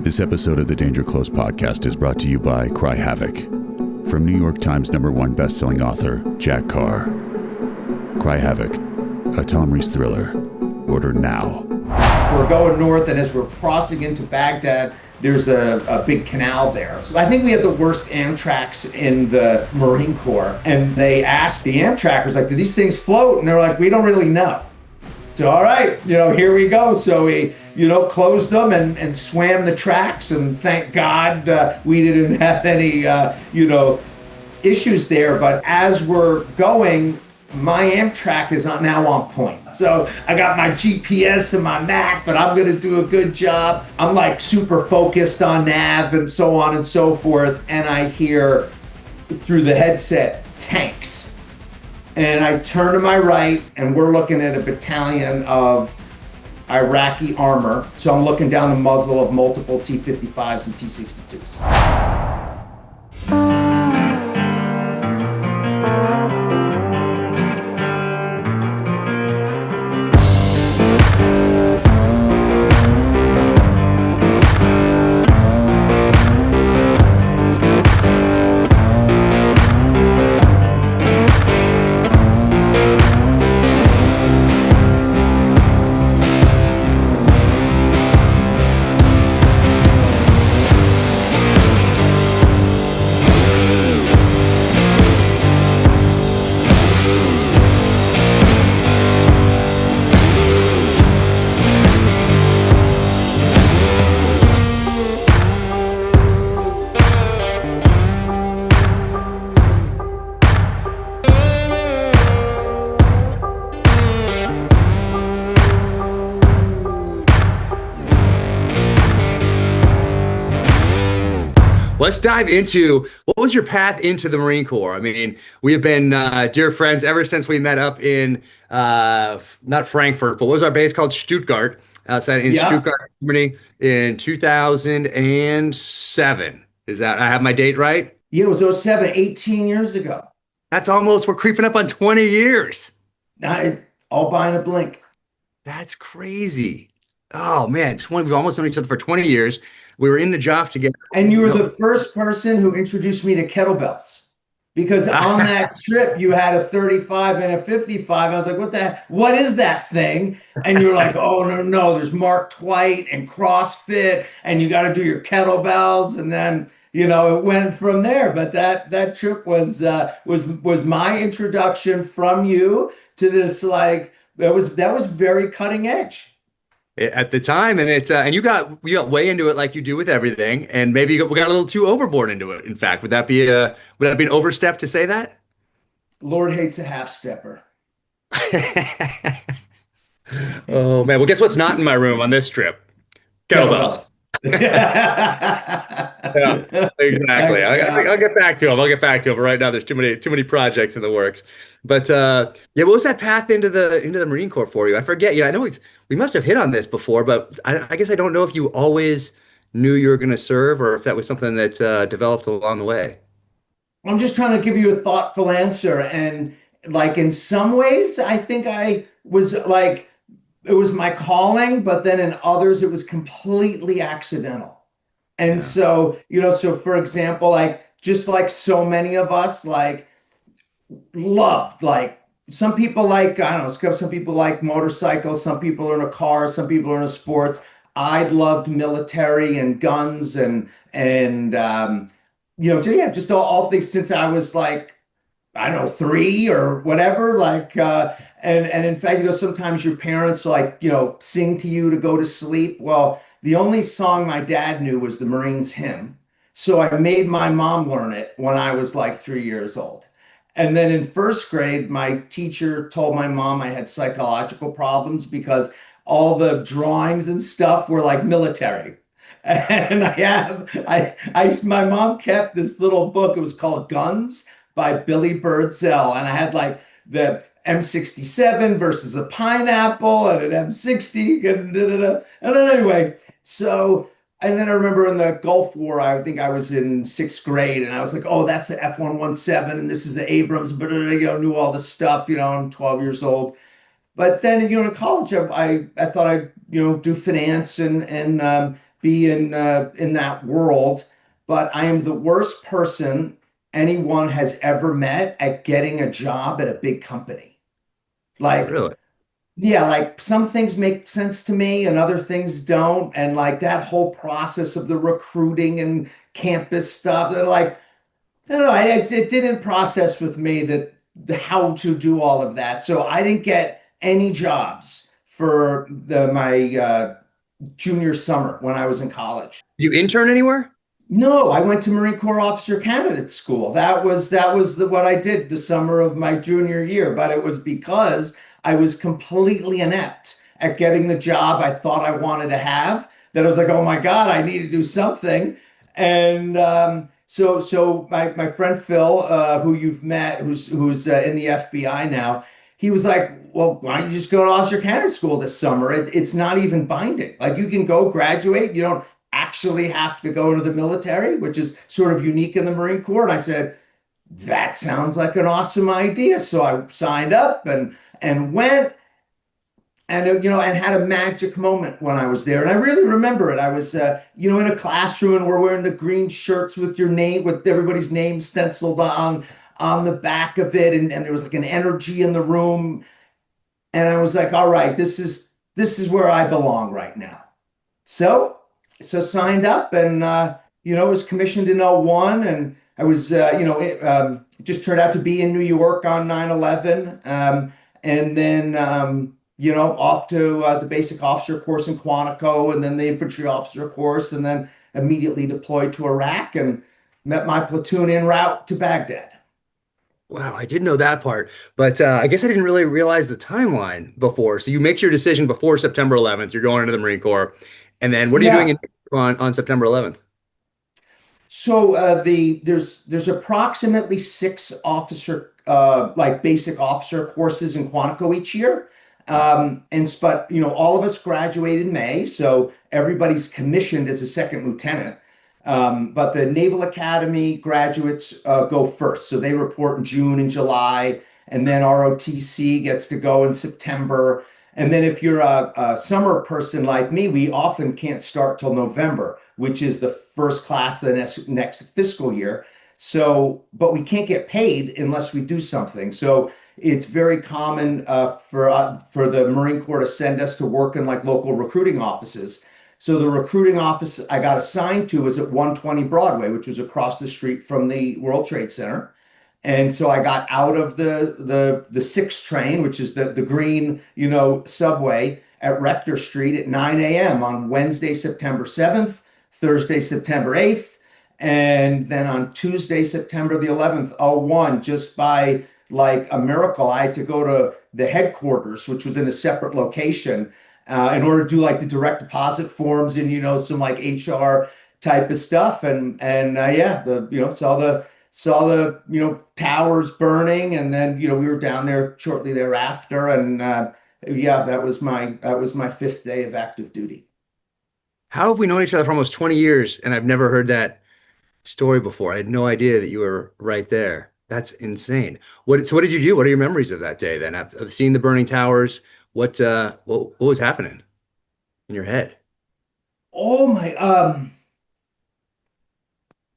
This episode of the Danger Close podcast is brought to you by Cry Havoc. From New York Times #1 best-selling author Jack Carr. Cry Havoc, a Tom Reese thriller. Order now. We're going north, and as we're crossing into Baghdad, there's a big canal there. So I think we had the worst Amtraks in the Marine Corps. And they asked the Amtrackers, like, do these things float? And they're like, we don't really know. So, all right, here we go. So we, closed them and swam the tracks. And thank God we didn't have any, issues there. But as we're going, my Amtrak is now on point. So I got my GPS and my map, but I'm going to do a good job. I'm like super focused on nav and so on and so forth. And I hear through the headset, tanks. And I turn to my right, and we're looking at a battalion of Iraqi armor. So I'm looking down the muzzle of multiple T-55s and T-62s. Let's dive into what was your path into the Marine Corps? I mean, we have been dear friends ever since we met up in not Frankfurt, but what was our base called? Stuttgart, outside in Stuttgart, Germany, in 2007. Is that I have my date right? Yeah, it was 07, 18 years ago. That's we're creeping up on 20 years. All by in a blink. That's crazy. Oh man, we've almost known each other for 20 years. We were in the job together. And you were the first person who introduced me to kettlebells. Because on that trip, you had a 35 and a 55. And I was like, what is that thing? And you're like, oh, no, there's Mark Twight and CrossFit, and you got to do your kettlebells. And then, it went from there. But that trip was my introduction from you to this, that was very cutting edge. At the time, and and you got way into it like you do with everything, and maybe we got a little too overboard into it. In fact, would that be an overstep to say that? Lord hates a half stepper. Oh man! Well, guess what's not in my room on this trip? Kettlebells. Yeah, exactly. I'll get back to him. But right now there's too many projects in the works. But what was that path into the Marine Corps for you? I forget. I know we must have hit on this before, but I guess I don't know if you always knew you were going to serve or if that was something that developed along the way. I'm just trying to give you a thoughtful answer, and in some ways, I think I was it was my calling, but then in others, it was completely accidental. And so, so for example, just like so many of us, loved, some people I don't know, some people like motorcycles, some people are in a car, some people are in sports. I loved military and guns and just all things since I was I don't know, 3 or whatever, and in fact, sometimes your parents sing to you to go to sleep. Well, the only song my dad knew was the Marines hymn. So I made my mom learn it when I was 3 years old. And then in first grade, my teacher told my mom I had psychological problems because all the drawings and stuff were military. And my mom kept this little book. It was called Guns by Billy Birdzell. And I had the M67 versus a pineapple and an M60 and da-da-da. And then anyway, and then I remember in the Gulf War, I think I was in 6th grade, and I was like, oh, that's the F-117, and this is the Abrams, but knew all this stuff, I'm 12 years old. But then, in college, I thought I'd, do finance and be in that world, but I am the worst person anyone has ever met at getting a job at a big company. Like, Really? yeah, like some things make sense to me and other things don't. And like that whole process of the recruiting and campus stuff, they're like, I don't know, it didn't process with me that how to do all of that. So I didn't get any jobs for my junior summer when I was in college. You intern anywhere? No, I went to Marine Corps Officer Candidate School. That was what I did the summer of my junior year, but it was because I was completely inept at getting the job I thought I wanted to have. That I was like, oh my God, I need to do something. And so my friend Phil, who you've met, who's in the FBI now, he was like, well, why don't you just go to Officer Candidate School this summer? It's not even binding. Like you can go graduate. You don't actually have to go into the military, which is sort of unique in the Marine Corps. And I said, that sounds like an awesome idea. So I signed up and went and and had a magic moment when I was there. And I really remember it. I was in a classroom and we're wearing the green shirts with your name, with everybody's name stenciled on the back of it, and there was like an energy in the room. And I was like, all right, this is where I belong right now. So signed up and was commissioned in '01, and I was it just turned out to be in New York on 9/11, and then off to the basic officer course in Quantico, and then the infantry officer course, and then immediately deployed to Iraq and met my platoon en route to Baghdad. Wow, I did know that part, but I guess I didn't really realize the timeline before. So you make your decision before September 11th. You're going into the Marine Corps, and then what are you doing Yeah. on September 11th? So there's approximately six officer like basic officer courses in Quantico each year. But all of us graduate in May, so everybody's commissioned as a second lieutenant. But the Naval Academy graduates go first, so they report in June and July, and then ROTC gets to go in September. And then if you're a summer person like me, we often can't start till November, which is the first class of the next fiscal year. So, but we can't get paid unless we do something. So it's very common for the Marine Corps to send us to work in like local recruiting offices. So the recruiting office I got assigned to was at 120 Broadway, which was across the street from the World Trade Center. And so I got out of the 6 train, which is the green, subway at Rector Street at 9 a.m. on Wednesday, September 7th, Thursday, September 8th, and then on Tuesday, September the 11th, '01, just by like a miracle, I had to go to the headquarters, which was in a separate location, in order to do like the direct deposit forms and some like HR type of stuff. And yeah, saw the towers burning, and then we were down there shortly thereafter, and yeah, that was my 5th day of active duty. How have we known each other for almost 20 years and I've never heard that story before? I had no idea that you were right there. That's insane. So what did you do? What are your memories of that day then? I've seen the burning towers. What was happening in your head? Oh my,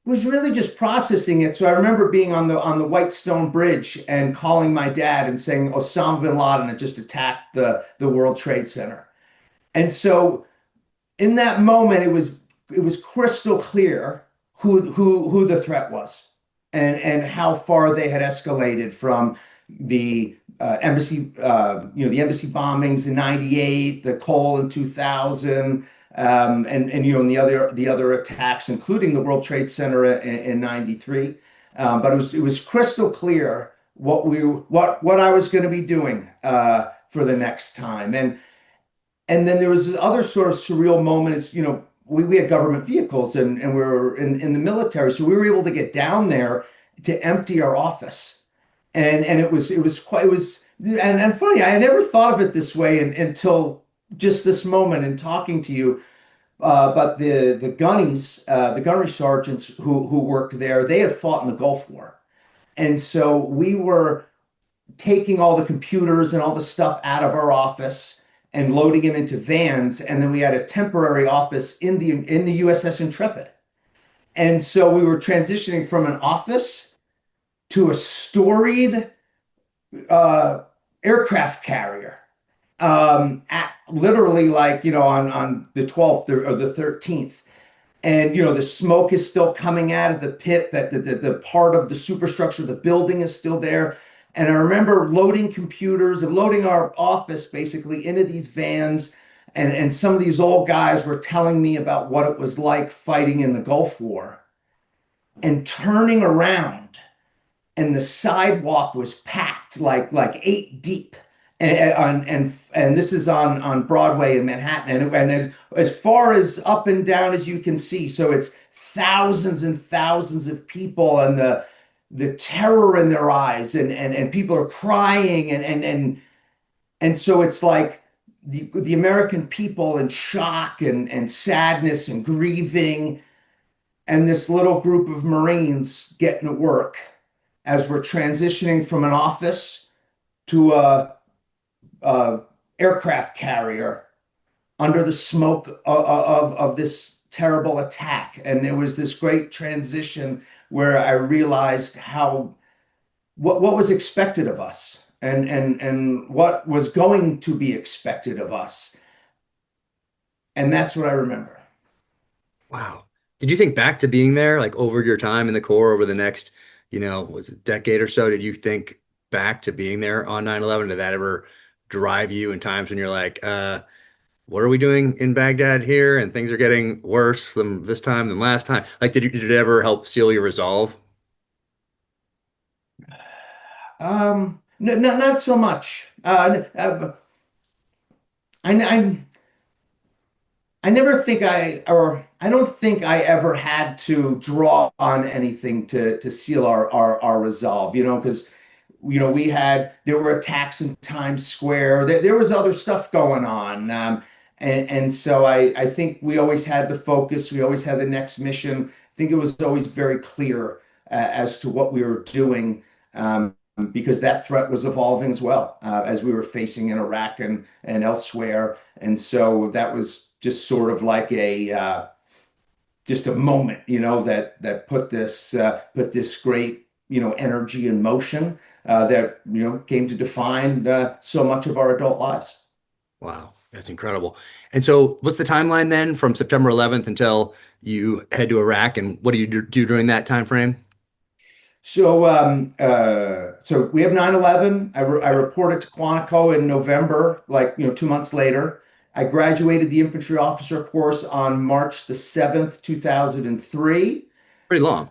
was really just processing it. So I remember being on the White Stone Bridge and calling my dad and saying Osama bin Laden had just attacked the World Trade Center. And so in that moment, it was crystal clear who the threat was, and how far they had escalated from the the embassy bombings in '98, the Cole in 2000, and the other attacks, including the World Trade Center in '93. But it was crystal clear what I was going to be doing for the next time. And then there was this other sort of surreal moment is, we had government vehicles, and we were in the military. So we were able to get down there to empty our office. And it was funny. I never thought of it this way until just this moment in talking to you. But the gunnies, the gunnery sergeants who worked there, they had fought in the Gulf War. And so we were taking all the computers and all the stuff out of our office and loading him into vans. And then we had a temporary office in the USS Intrepid. And so we were transitioning from an office to a storied aircraft carrier. At literally like, on the 12th or the 13th. And, the smoke is still coming out of the pit, that the part of the superstructure, the building is still there. And I remember loading computers and loading our office basically into these vans. And some of these old guys were telling me about what it was like fighting in the Gulf War, and turning around and the sidewalk was packed like 8 deep. And this is on Broadway in Manhattan, and as far as up and down as you can see, so it's thousands and thousands of people, and the terror in their eyes, and people are crying, and so it's like the American people in shock and sadness and grieving, and this little group of Marines getting to work as we're transitioning from an office to a aircraft carrier under the smoke of this terrible attack. And it was this great transition where I realized what was expected of us, and what was going to be expected of us. And that's what I remember. Wow. Did you think back to being there, like over your time in the Corps over the next, was it decade or so? Did you think back to being there on 9/11? Did that ever drive you in times when you're like, what are we doing in Baghdad here? And things are getting worse than this time than last time. Like, did it ever help seal your resolve? No, not so much. I never think I don't think I ever had to draw on anything to seal our resolve, because there were attacks in Times Square. There was other stuff going on. And so I think we always had the focus. We always had the next mission. I think it was always very clear as to what we were doing, because that threat was evolving as well, as we were facing in Iraq and elsewhere. And so that was just sort of like just a moment, that put this great, energy in motion, that, came to define so much of our adult lives. Wow, that's incredible. And so what's the timeline then from September 11th until you head to Iraq, and what do you do during that time frame? So so we have 9/11. I reported to Quantico in November, 2 months later. I graduated the infantry officer course on March the 7th, 2003. Pretty long.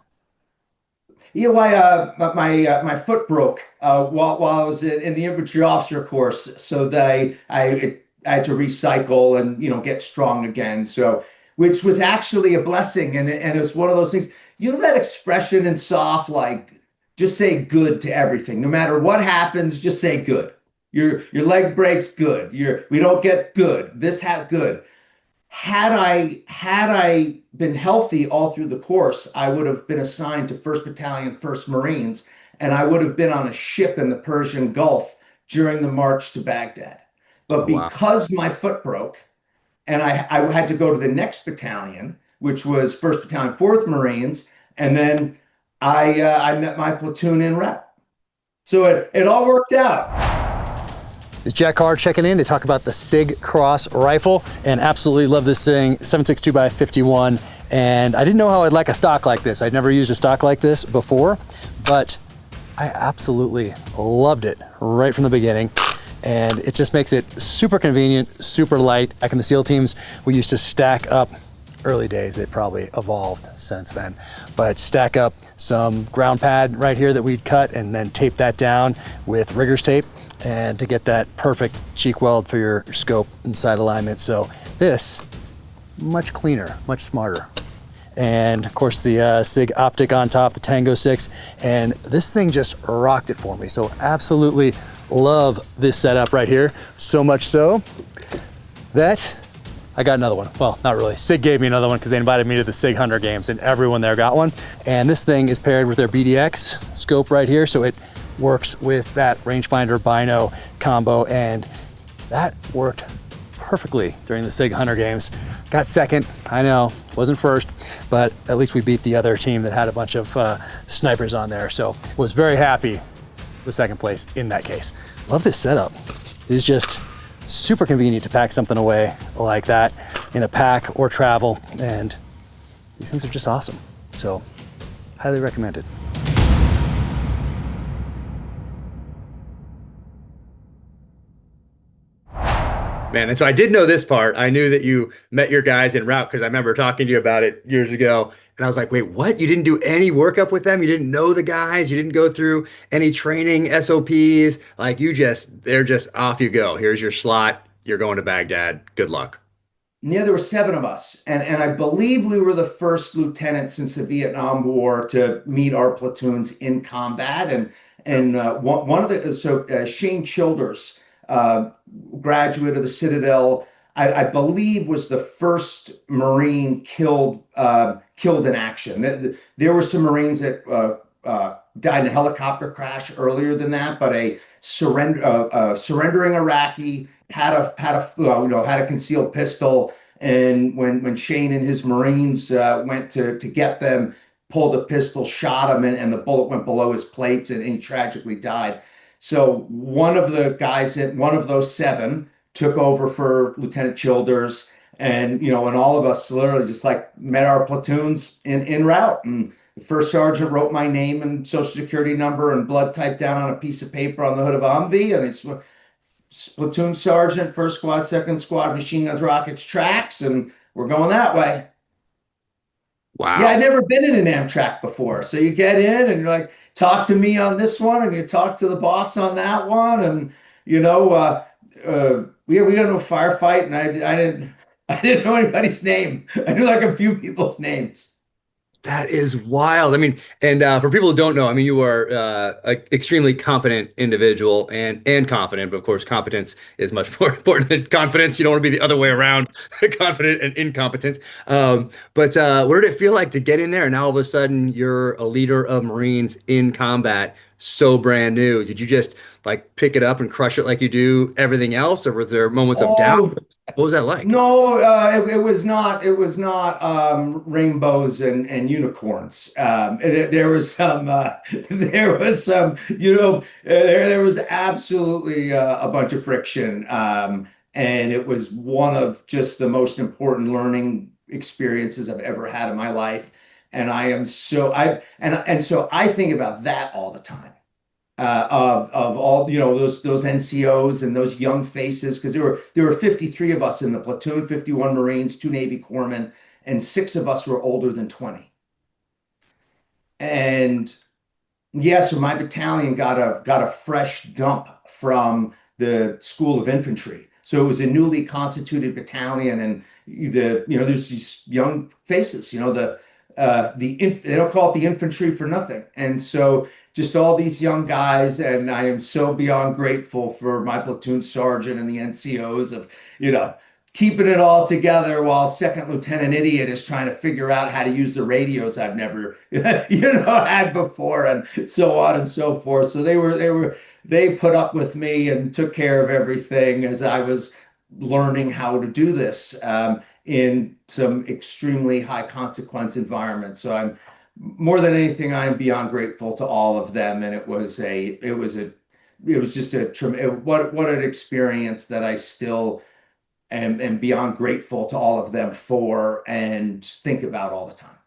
Yeah, well, my foot broke while I was in the infantry officer course, so that I had to recycle and get strong again. So, which was actually a blessing, and it's one of those things. That expression in SOF, like, just say good to everything, no matter what happens. Just say good. Your leg breaks, good. We don't get good. Good. Had I been healthy all through the course, I would have been assigned to 1st Battalion, 1st Marines, and I would have been on a ship in the Persian Gulf during the march to Baghdad. But because my foot broke, and I had to go to the next battalion, which was 1st Battalion, 4th Marines, and then I met my platoon in rep. So it all worked out. It's Jack Carr checking in to talk about the SIG Cross rifle, and absolutely love this thing, 7.62x51. And I didn't know how I'd like a stock like this. I'd never used a stock like this before, but I absolutely loved it right from the beginning. And it just makes it super convenient, super light. Back in the SEAL teams, we used to stack up, early days, it probably evolved since then, but stack up some ground pad right here that we'd cut and then tape that down with riggers tape, and to get that perfect cheek weld for your scope and sight alignment. So this, much cleaner, much smarter. And of course the SIG optic on top, the Tango 6, and this thing just rocked it for me. So absolutely love this setup right here. So much so that I got another one. Well, not really. SIG gave me another one because they invited me to the SIG Hunter games, and everyone there got one. And this thing is paired with their BDX scope right here, so it works with that rangefinder bino combo, and that worked perfectly during the SIG Hunter Games. Got second, I know, wasn't first, but at least we beat the other team that had a bunch of snipers on there. So was very happy with second place in that case. Love this setup. It is just super convenient to pack something away like that in a pack or travel, and these things are just awesome. So highly recommended. Man, and so I did know this part. I knew that you met your guys en route because I remember talking to you about it years ago. And I was like, wait, what? You didn't do any workup with them? You didn't know the guys? You didn't go through any training, SOPs? Like they're just off you go. Here's your slot. You're going to Baghdad. Good luck. Yeah, there were 7 of us, and I believe we were the first lieutenant since the Vietnam War to meet our platoons in combat. And one of the Shane Childers, graduate of the Citadel, I believe was the first Marine killed in action. There were some Marines that died in a helicopter crash earlier than that, but a surrendering Iraqi had a concealed pistol, and when Shane and his Marines went to get them, pulled a pistol, shot him, and the bullet went below his plates, and he tragically died. So one of the guys one of those 7 took over for Lieutenant Childers, and all of us literally just like met our platoons in route. And the first sergeant wrote my name and social security number and blood typed down on a piece of paper on the hood of Humvee, and it's platoon sergeant, first squad, second squad, machine guns, rockets, tracks, and we're going that way. Wow. Yeah, I'd never been in an Amtrak before. So you get in and you're like, talk to me on this one, and you talk to the boss on that one, and we got into a firefight, and I didn't know anybody's name. I knew like a few people's names. That is wild. I mean, and for people who don't know, I mean, you are an extremely competent individual and confident, but of course, competence is much more important than confidence. You don't want to be the other way around, confident and incompetent. But what did it feel like to get in there and now all of a sudden you're a leader of Marines in combat, so brand new? Did you just like pick it up and crush it like you do everything else, or were there moments of doubt? What was that like? No, it was not. It was not rainbows and unicorns. There was some. There was some. There was absolutely a bunch of friction, and it was one of just the most important learning experiences I've ever had in my life. And so I think about that all the time. Of all those NCOs and those young faces, because there were 53 of us in the platoon, 51 Marines, 2 Navy corpsmen, and 6 of us were older than 20. And yeah, so my battalion got a fresh dump from the School of Infantry. So it was a newly constituted battalion, and there's these young faces. They don't call it the infantry for nothing, and so just all these young guys, and I am so beyond grateful for my platoon sergeant and the NCOs of keeping it all together while Second Lieutenant Idiot is trying to figure out how to use the radios I've never had before, and so on and so forth. So they put up with me and took care of everything as I was learning how to do this in some extremely high consequence environments. So I'm more than anything, I'm beyond grateful to all of them, and it was just what an experience that I still am beyond grateful to all of them for and think about all the time.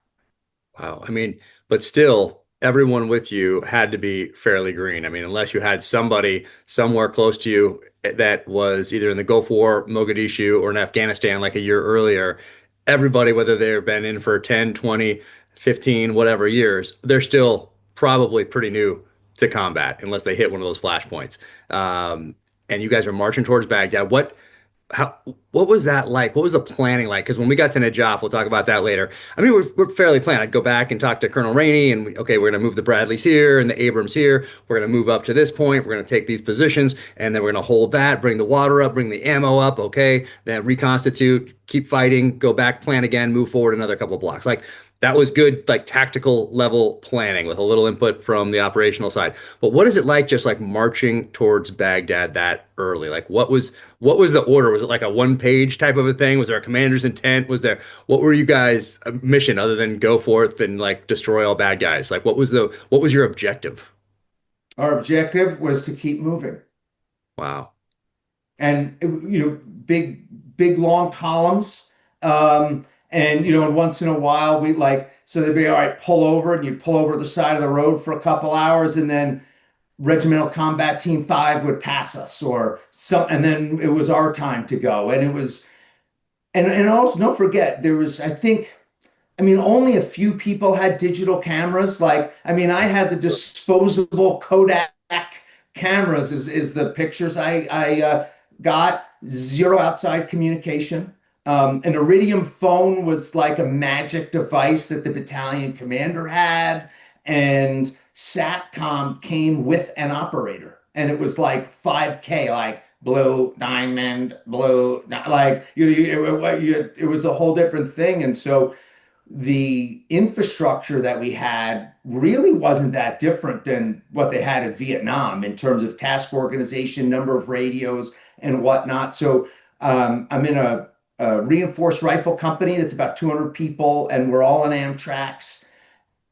Wow. I mean, but still, everyone with you had to be fairly green. I mean, unless you had somebody somewhere close to you that was either in the Gulf War, Mogadishu, or in Afghanistan like a year earlier, everybody, whether they've been in for 10, 20, 15, whatever years, they're still probably pretty new to combat unless they hit one of those flashpoints. And you guys are marching towards Baghdad. What was that like? What was the planning like? Because when we got to Najaf, we'll talk about that later. I mean, we're fairly planned. I'd go back and talk to Colonel Rainey, and we're going to move the Bradleys here and the Abrams here. We're going to move up to this point. We're going to take these positions, and then we're going to hold that, bring the water up, bring the ammo up. Okay, then reconstitute, keep fighting, go back, plan again, move forward another couple of blocks. Like that was good, like tactical level planning with a little input from the operational side. But what is it like just like marching towards Baghdad that early? Like what was the order? Was it like a one page type of a thing? Was there a commander's intent? Was there what were you guys' mission other than go forth and like destroy all bad guys? Like what was your objective? Our objective was to keep moving. Wow. And big long columns. And once in a while we like so they'd be all right, pull over, and you'd pull over to the side of the road for a couple hours, and then Regimental Combat Team 5 would pass us or some, and then it was our time to go. And it was and also don't forget there was, only a few people had digital cameras. I had the disposable Kodak cameras is the pictures I got. Zero outside communication. An Iridium phone was like a magic device that the battalion commander had, and SATCOM came with an operator, and it was like 5K, like blue diamond, like it was a whole different thing. And so the infrastructure that we had really wasn't that different than what they had in Vietnam in terms of task organization, number of radios, and whatnot. So I'm in a reinforced rifle company that's about 200 people, and we're all on Amtracs.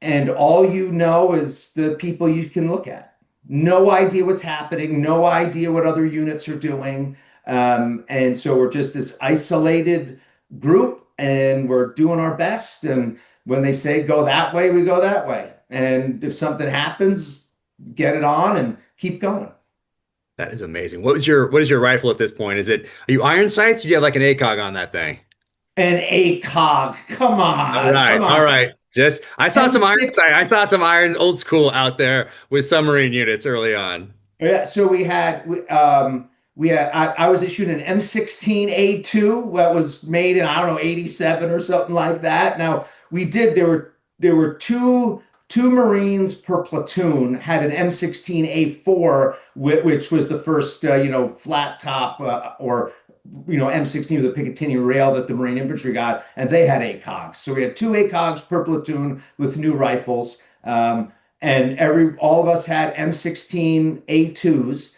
And all you know is the people you can look at. No idea what's happening, no idea what other units are doing. And so we're just this isolated group, and we're doing our best. And when they say go that way, we go that way. And if something happens, get it on and keep going. That is amazing. What is your rifle at this point? Are you iron sights? Or do you have like an ACOG on that thing? An ACOG. Come All on, right, come all on. right. Just I saw some iron M6. sight. I saw some iron old school out there with submarine units early on. Yeah, so I was issued an M16A2 that was made in, I don't know, 87 or something like that. Now there were two Marines per platoon had an M16A4, which was the first flat top or M16 with a Picatinny rail that the Marine infantry got, and they had ACOGs. So we had two ACOGs per platoon with new rifles. And all of us had M16A2s,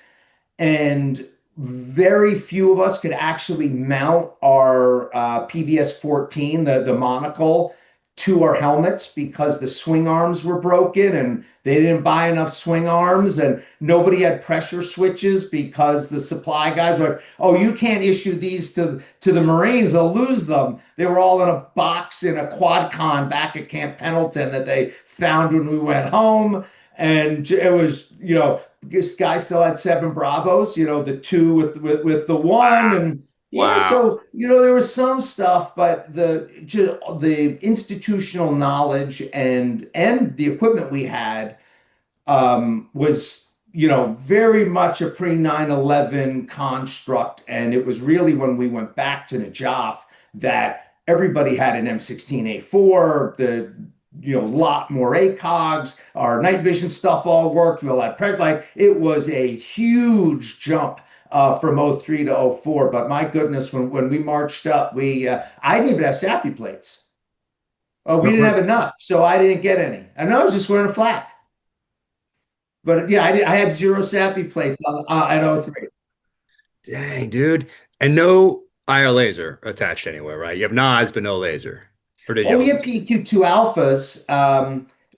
and very few of us could actually mount our PVS-14, the monocle, to our helmets because the swing arms were broken and they didn't buy enough swing arms, and nobody had pressure switches because the supply guys were like, oh, you can't issue these to the Marines, they'll lose them. They were all in a box in a quad-con back at Camp Pendleton that they found when we went home. And it was, this guy still had 7 Bravos, the 2 with the 1. And yeah, Wow. so there was some stuff, but the institutional knowledge and the equipment we had was very much a pre 9/11 construct, and it was really when we went back to Najaf that everybody had an M16A4, lot more ACOGs, our night vision stuff all worked. We all had like it was a huge jump from '03 to '04. But my goodness, when we marched up, I didn't even have SAPI plates. Oh, we didn't have enough, so I didn't get any. I know I was just wearing a flak. But yeah, I had 0 SAPI plates at '03. Dang, dude. And no IR laser attached anywhere, right? You have nods, but no laser. Or did Oh, we you? had PQ2 alphas,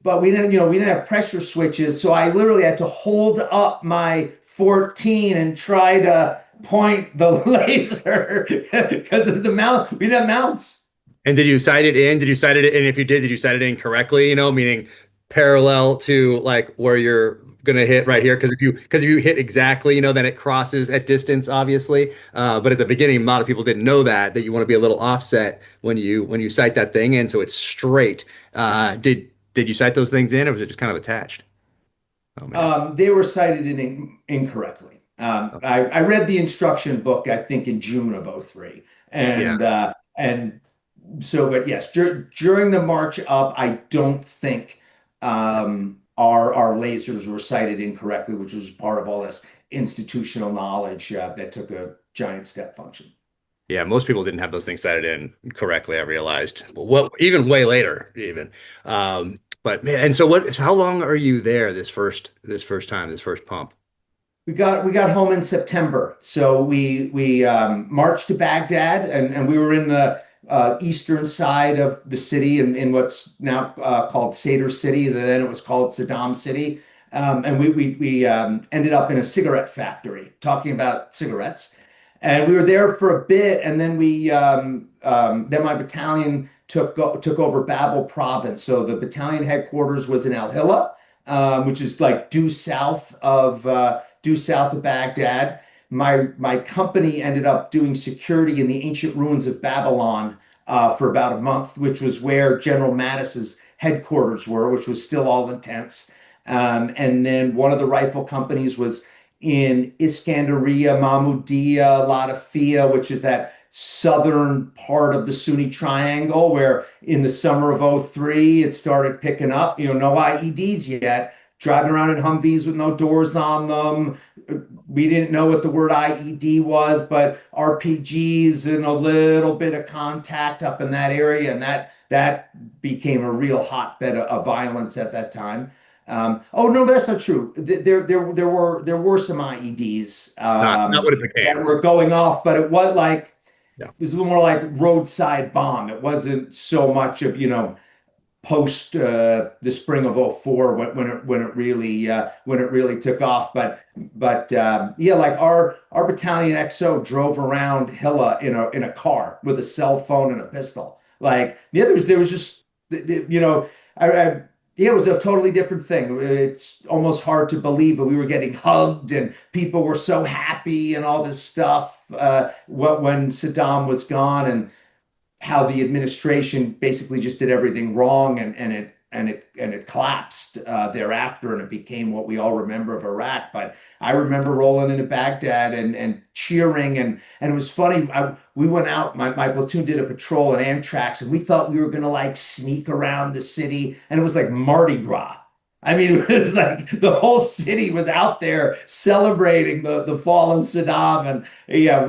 but we didn't have pressure switches. So I literally had to hold up my 14 and try to point the laser because of the mount. We didn't have mounts. And did you sight it in? Did you sight it in? And if you did you sight it in correctly? Meaning parallel to like where you're gonna hit right here? Because if you hit exactly, then it crosses at distance, obviously. But at the beginning, a lot of people didn't know that you want to be a little offset when you sight that thing in, so it's straight. Did you sight those things in, or was it just kind of attached? Oh man. They were cited incorrectly. Okay. I read the instruction book, I think, in June of '03. Yeah. And so, but yes, during the march up, I don't think our lasers were cited incorrectly, which was part of all this institutional knowledge that took a giant step function. Yeah, most people didn't have those things sighted in correctly, I realized. Well, even way later, even. But man, and so how long are you there this first time, this first pump? We got home in September, so we marched to Baghdad, and we were in the eastern side of the city in what's now called Sadr City. Then it was called Saddam City, and we ended up in a cigarette factory talking about cigarettes, and we were there for a bit, and then we then my battalion took over Babel province. So the battalion headquarters was in Al Hilla, which is like due south of Baghdad. My company ended up doing security in the ancient ruins of Babylon for about a month, which was where General Mattis's headquarters were, which was still all intense. And then one of the rifle companies was in Iskandaria, Mahmoudiya, Latakia, which is that southern part of the Sunni Triangle, where in the summer of '03 it started picking up. No IEDs yet, driving around in Humvees with no doors on them. We didn't know what the word IED was, but RPGs and a little bit of contact up in that area, and that became a real hotbed of violence at that time. Oh no, that's not true. There were some IEDs Not what it that became. were going off, but it was like Yeah. it was a little more like roadside bomb. It wasn't so much of post the spring of '04 when it really took off. But yeah, like our battalion XO drove around Hilla in a car with a cell phone and a pistol. Like there was just I yeah, it was a totally different thing. It's almost hard to believe that we were getting hugged and people were so happy and all this stuff when Saddam was gone, and how the administration basically just did everything wrong, and it collapsed thereafter, and it became what we all remember of Iraq. But I remember rolling into Baghdad and cheering, and it was funny. We went out. My platoon did a patrol in Amtrak's, and we thought we were gonna like sneak around the city, and it was like Mardi Gras. I mean, it was like the whole city was out there celebrating the fall of Saddam, and yeah,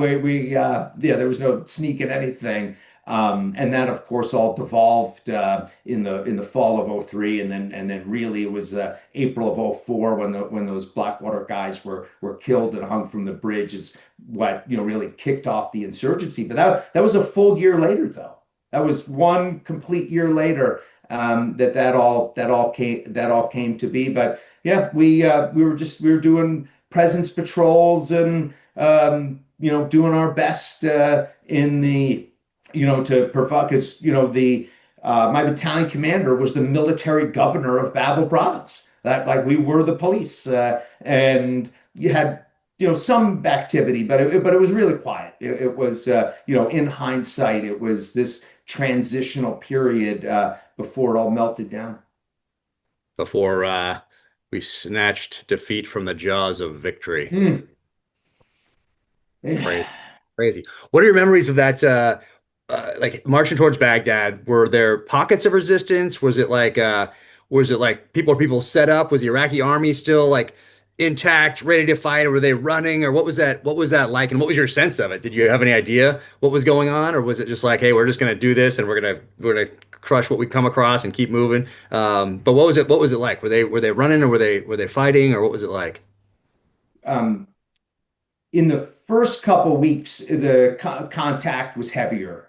there was no sneaking anything. And that, of course, all devolved in the fall of '03, and then really it was April of '04 when those Blackwater guys were killed and hung from the bridge is what really kicked off the insurgency. But that was a full year later, though. That was one complete year later that all came to be. But yeah, we were doing presence patrols and doing our best in the to provide, because the my battalion commander was the military governor of Babel province. That, like, we were the police, and you had some activity, but it was really quiet. It was in hindsight, it was this transitional period before it all melted down. Before we snatched defeat from the jaws of victory. Hmm. Crazy. Crazy. What are your memories of that? Like marching towards Baghdad, were there pockets of resistance? Was it like people set up? Was the Iraqi army still like intact, ready to fight, or were they running? Or what was that like? And what was your sense of it? Did you have any idea what was going on? Or was it just like, hey, we're just gonna do this and we're gonna crush what we come across and keep moving? But what was it like? Were they running, or were they fighting, or what was it like? Um, in the first couple weeks, the contact was heavier.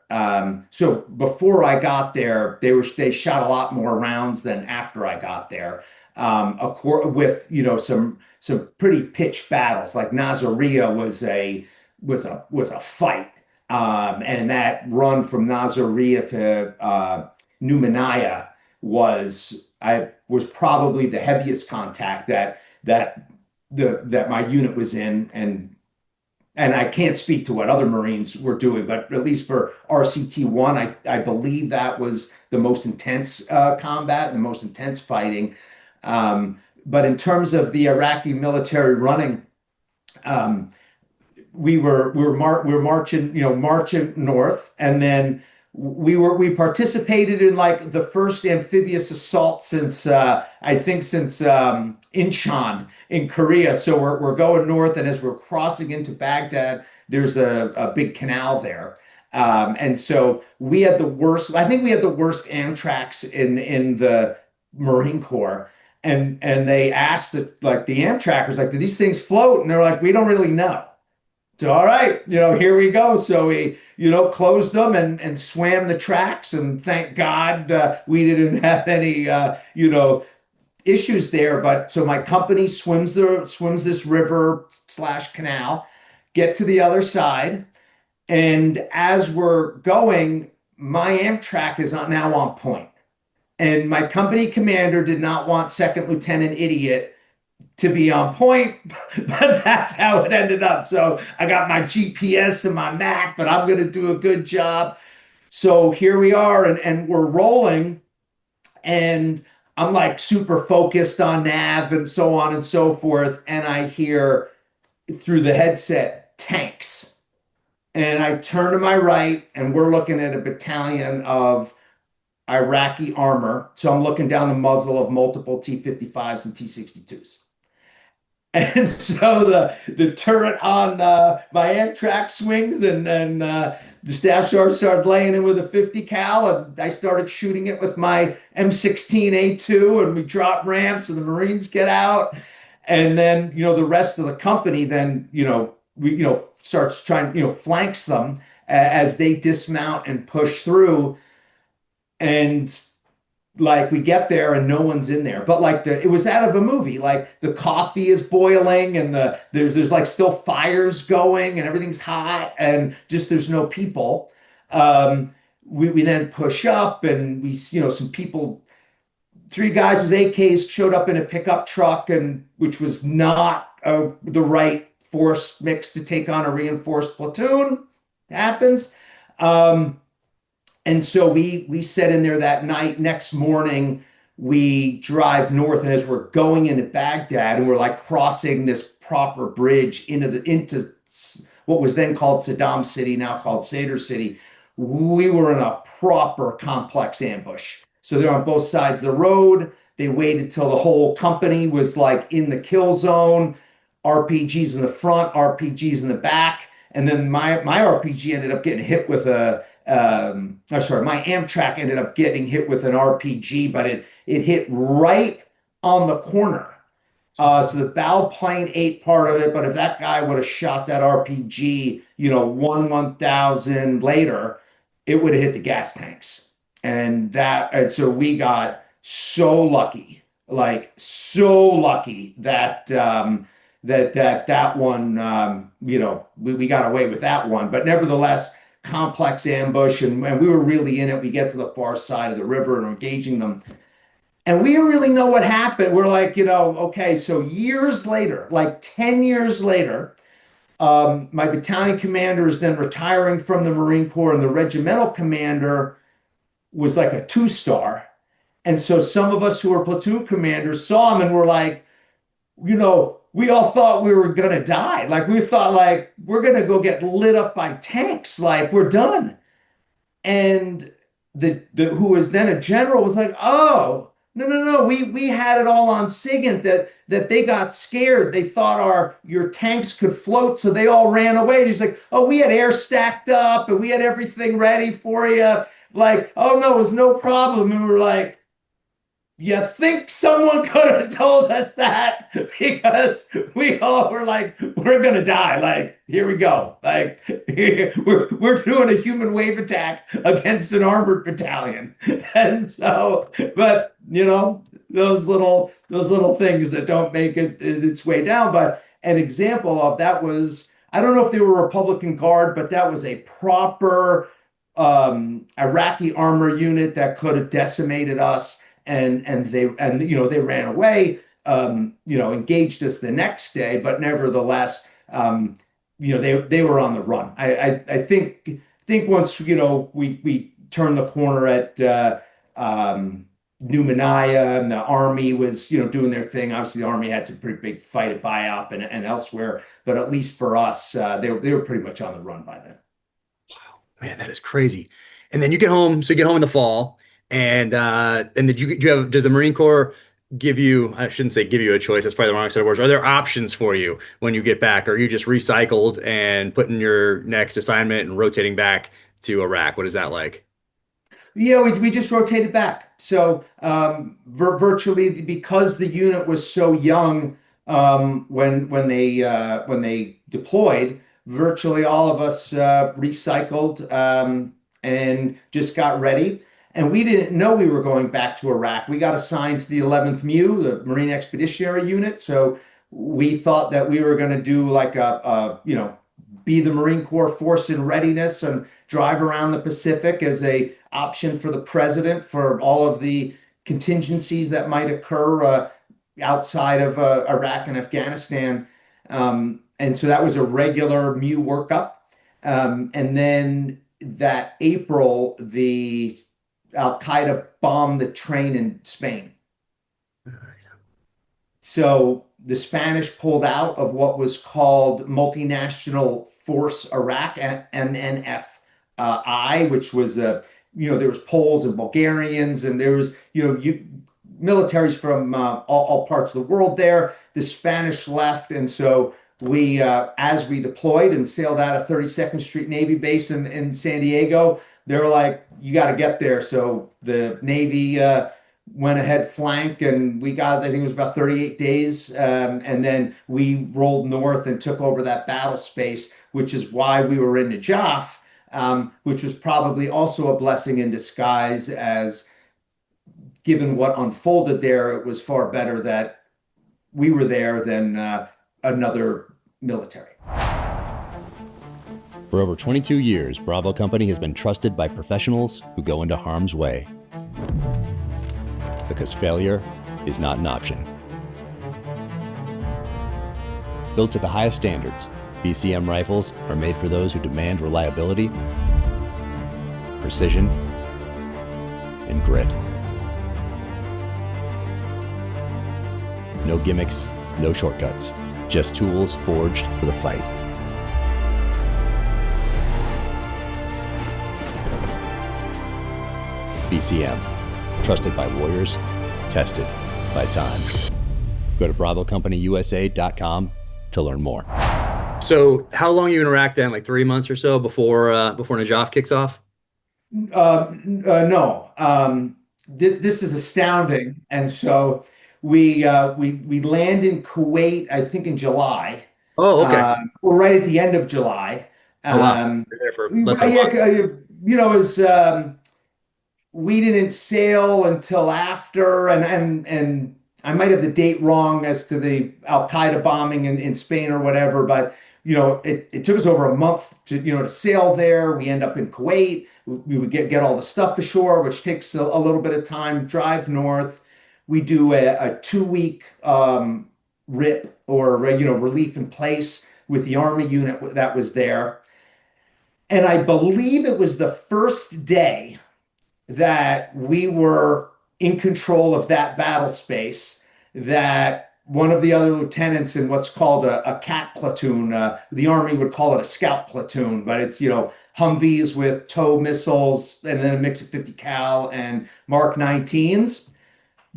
So before I got there, they shot a lot more rounds than after I got there. With some pretty pitched battles, like Nasiriyah was a fight, and that run from Nasiriyah to Numaniyah was probably the heaviest contact that my unit was in, and I can't speak to what other Marines were doing, but at least for RCT-1, I believe that was the most intense combat, the most intense fighting. But in terms of the Iraqi military running, we were marching north, and then we participated in like the first amphibious assault since Incheon in Korea. So we're going north, and as we're crossing into Baghdad, there's a big canal there. And so we had the worst, I think we had the worst Amtraks in the Marine Corps. And they asked the Amtrackers, like, do these things float? And they're like, we don't really know. So, all right, here we go. So we, closed them and swam the tracks. And thank God we didn't have any, issues there. But so my company swims this river / canal, get to the other side. And as we're going, my Amtrak is now on point. And my company commander did not want Second Lieutenant Idiot to be on point, but that's how it ended up. So I got my GPS and my map, but I'm going to do a good job. So here we are, and we're rolling, and I'm like super focused on nav and so on and so forth. And I hear through the headset, tanks. And I turn to my right, and we're looking at a battalion of Iraqi armor. So I'm looking down the muzzle of multiple T-55s and T-62s. And so the turret on my Amtrak swings, and then the staff sergeant started laying in with a 50 cal, and I started shooting it with my M16A2, and we drop ramps, and the Marines get out, and then the rest of the company then we starts trying flanks them as they dismount and push through, and like we get there and no one's in there, but like it was out of a movie. Like the coffee is boiling, and there's like still fires going, and everything's hot, and just there's no people. We then push up, and we some people, 3 guys with AKs showed up in a pickup truck, and which was not the right force mix to take on a reinforced platoon. It happens. And so we set in there that night. Next morning, we drive north, and as we're going into Baghdad, and we're like crossing this proper bridge into what was then called Saddam City, now called Sadr City, we were in a proper complex ambush. So they're on both sides of the road. They waited till the whole company was like in the kill zone, RPGs in the front, RPGs in the back. And then my RPG ended up getting hit with my Amtrak ended up getting hit with an RPG, but it hit right on the corner. So the bow plane ate part of it, but if that guy would have shot that RPG, 1,000 later, it would have hit the gas tanks. And so we got so lucky, like so lucky that that one, we got away with that one. But nevertheless, complex ambush, and we were really in it. We get to the far side of the river and engaging them. And we didn't really know what happened. We're like, okay, so years later, like 10 years later, my battalion commander is then retiring from the Marine Corps, and the regimental commander was like a 2-star. And so some of us who were platoon commanders saw him and were like, we all thought we were going to die. Like we thought like, we're going to go get lit up by tanks. Like we're done. And the who was then a general was like, oh, no. We had it all on SIGINT that they got scared. They thought your tanks could float. So they all ran away. And he's like, oh, we had air stacked up and we had everything ready for you. Like, oh no, it was no problem. And we were like, you think someone could have told us that? Because we all were like, we're going to die. Like, here we go. Like, we're doing a human wave attack against an armored battalion. And so, but, those little things that don't make its way down. But an example of that was, I don't know if they were Republican Guard, but that was a proper Iraqi armor unit that could have decimated us. And they ran away, engaged us the next day, but nevertheless, they were on the run. I think once we turned the corner at New Manaya, and the army was doing their thing. Obviously, the army had some pretty big fight at Biop and elsewhere, but at least for us, they were pretty much on the run by then. Wow, man, that is crazy. And then you get home. So you get home in the fall. And does the Marine Corps give you, I shouldn't say give you a choice, that's probably the wrong set of words. Are there options for you when you get back? Or are you just recycled and putting your next assignment and rotating back to Iraq? What is that like? Yeah, we just rotated back. So virtually, because the unit was so young, when they deployed, virtually all of us recycled, and just got ready. And we didn't know we were going back to Iraq. We got assigned to the 11th MEU, the Marine Expeditionary Unit. So we thought that we were going to do like be the Marine Corps force in readiness and drive around the Pacific as a option for the president for all of the contingencies that might occur outside of Iraq and Afghanistan. And so that was a regular MEU workup. And then that April, the Al Qaeda bombed the train in Spain. So the Spanish pulled out of what was called Multinational Force Iraq, MNFI, which was there was Poles and Bulgarians, and there was militaries from all parts of the world there. The Spanish left, and so we, as we deployed and sailed out of 32nd Street Navy Base in San Diego, they were like, "You got to get there." So the Navy went ahead flank, and we got, I think it was about 38 days, and then we rolled north and took over that battle space, which is why we were in Najaf, which was probably also a blessing in disguise, as given what unfolded there, it was far better that we were there than another military. For over 22 years, Bravo Company has been trusted by professionals who go into harm's way. Because failure is not an option. Built to the highest standards, BCM rifles are made for those who demand reliability, precision, and grit. No gimmicks, no shortcuts, just tools forged for the fight. BCM, trusted by warriors, tested by time. Go to bravocompanyusa.com to learn more. So how long are you in Iraq then? Like 3 months or so before Najaf kicks off? No. This is astounding. And so we land in Kuwait, I think in July. Oh, okay. Or right at the end of July. Oh, wow. You're there for less than a month. We didn't sail until after, and I might have the date wrong as to the Al Qaeda bombing in Spain or whatever, but it took us over a month to sail there. We end up in Kuwait. We would get all the stuff ashore, which takes a little bit of time. Drive north. We do a 2-week RIP, or relief in place, with the Army unit that was there. And I believe it was the first day that we were in control of that battle space that one of the other lieutenants in what's called a CAT platoon, the Army would call it a scout platoon, but it's, Humvees with tow missiles and then a mix of 50 cal and Mark 19s,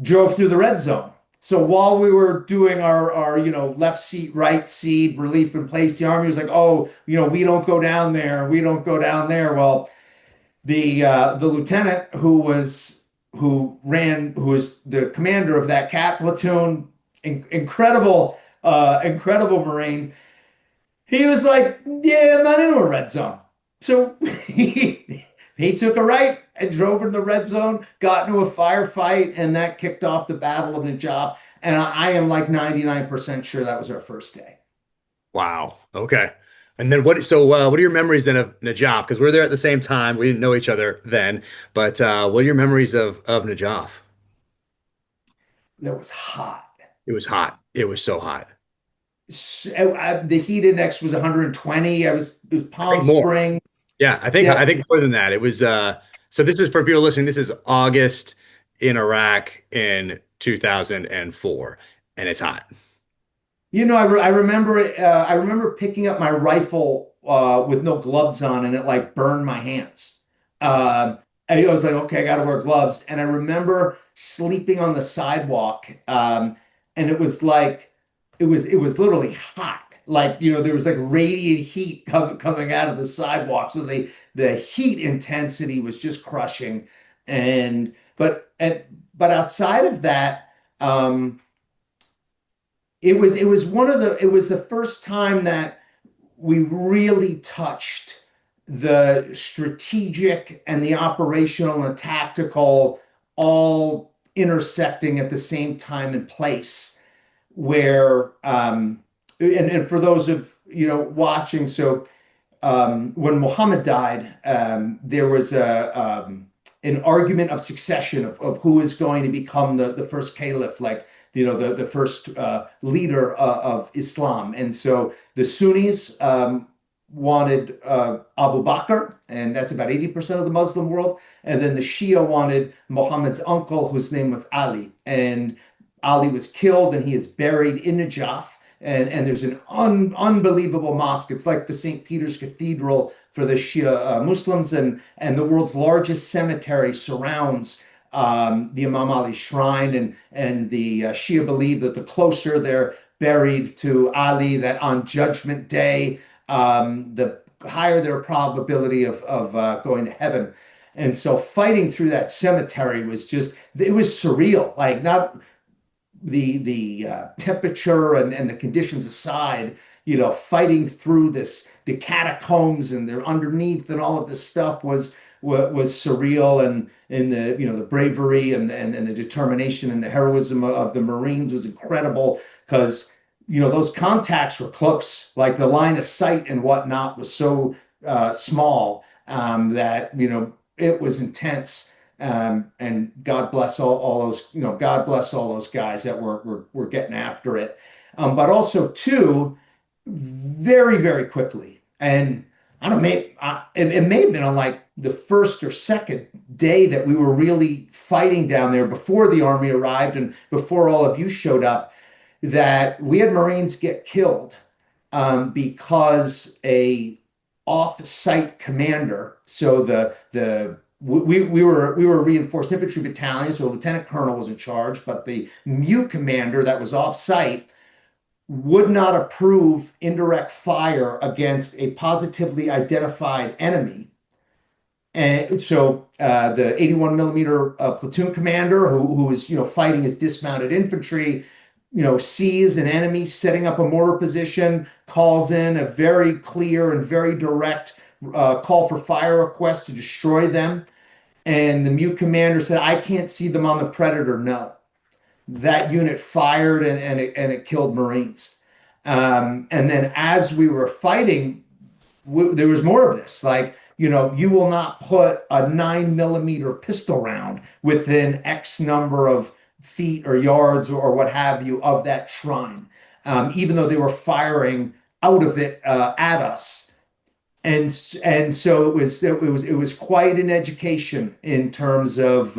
drove through the red zone. So while we were doing our left seat, right seat, relief in place, the Army was like, "Oh, we don't go down there. We don't go down there." Well, the lieutenant who was the commander of that CAT platoon, incredible Marine. He was like, "Yeah, I'm not into a red zone." So he took a right and drove into the red zone, got into a firefight, and that kicked off the Battle of Najaf. And I am like 99% sure that was our first day. Wow. Okay. And then what are your memories then of Najaf? Because we're there at the same time. We didn't know each other then, but what are your memories of Najaf? That was hot. It was hot. It was so hot. The heat index was 120. It was Palm Springs. Yeah, I think more than that. It was so this is for people listening, this is August in Iraq in 2004, and it's hot. I remember it. I remember picking up my rifle with no gloves on, and it like burned my hands. And I was like, "Okay, I got to wear gloves." And I remember sleeping on the sidewalk, and it was like it was literally hot. Like, there was like radiant heat coming out of the sidewalk. So the heat intensity was just crushing. And but outside of that, it was the first time that we really touched the strategic and the operational and tactical all intersecting at the same time and place, where and for those of watching, so when Muhammad died, there was an argument of succession of who is going to become the first caliph, like the first leader of Islam. And so the Sunnis wanted Abu Bakr, and that's about 80% of the Muslim world. And then the Shia wanted Muhammad's uncle, whose name was Ali. And Ali was killed, and he is buried in Najaf. And there's an unbelievable mosque. It's like the St. Peter's Cathedral for the Shia Muslims, and the world's largest cemetery surrounds the Imam Ali shrine. And the Shia believe that the closer they're buried to Ali, that on Judgment Day, the higher their probability of going to heaven. And so fighting through that cemetery was it was surreal. Like, not the temperature and the conditions aside, fighting through the catacombs and they're underneath, and all of this stuff was surreal. And the bravery and the determination and the heroism of the Marines was incredible, because those contacts were close. Like, the line of sight and whatnot was so small, that it was intense. And God bless all those, God bless all those guys that were getting after it. But also too, very, very quickly. And I don't know, it may have been on like the first or second day that we were really fighting down there, before the army arrived and before all of you showed up, that we had Marines get killed because a off-site commander. So we were a reinforced infantry battalion, so a lieutenant colonel was in charge, but the MU commander that was off-site would not approve indirect fire against a positively identified enemy. And so the 81 millimeter platoon commander, who was fighting as dismounted infantry, sees an enemy setting up a mortar position, calls in a very clear and very direct call for fire request to destroy them. And the MU commander said, "I can't see them on the Predator." No. That unit fired, and it killed Marines. And then as we were fighting, there was more of this. Like, you will not put a 9 millimeter pistol round within X number of feet or yards or what have you of that shrine, even though they were firing out of it at us. And so it was quite an education in terms of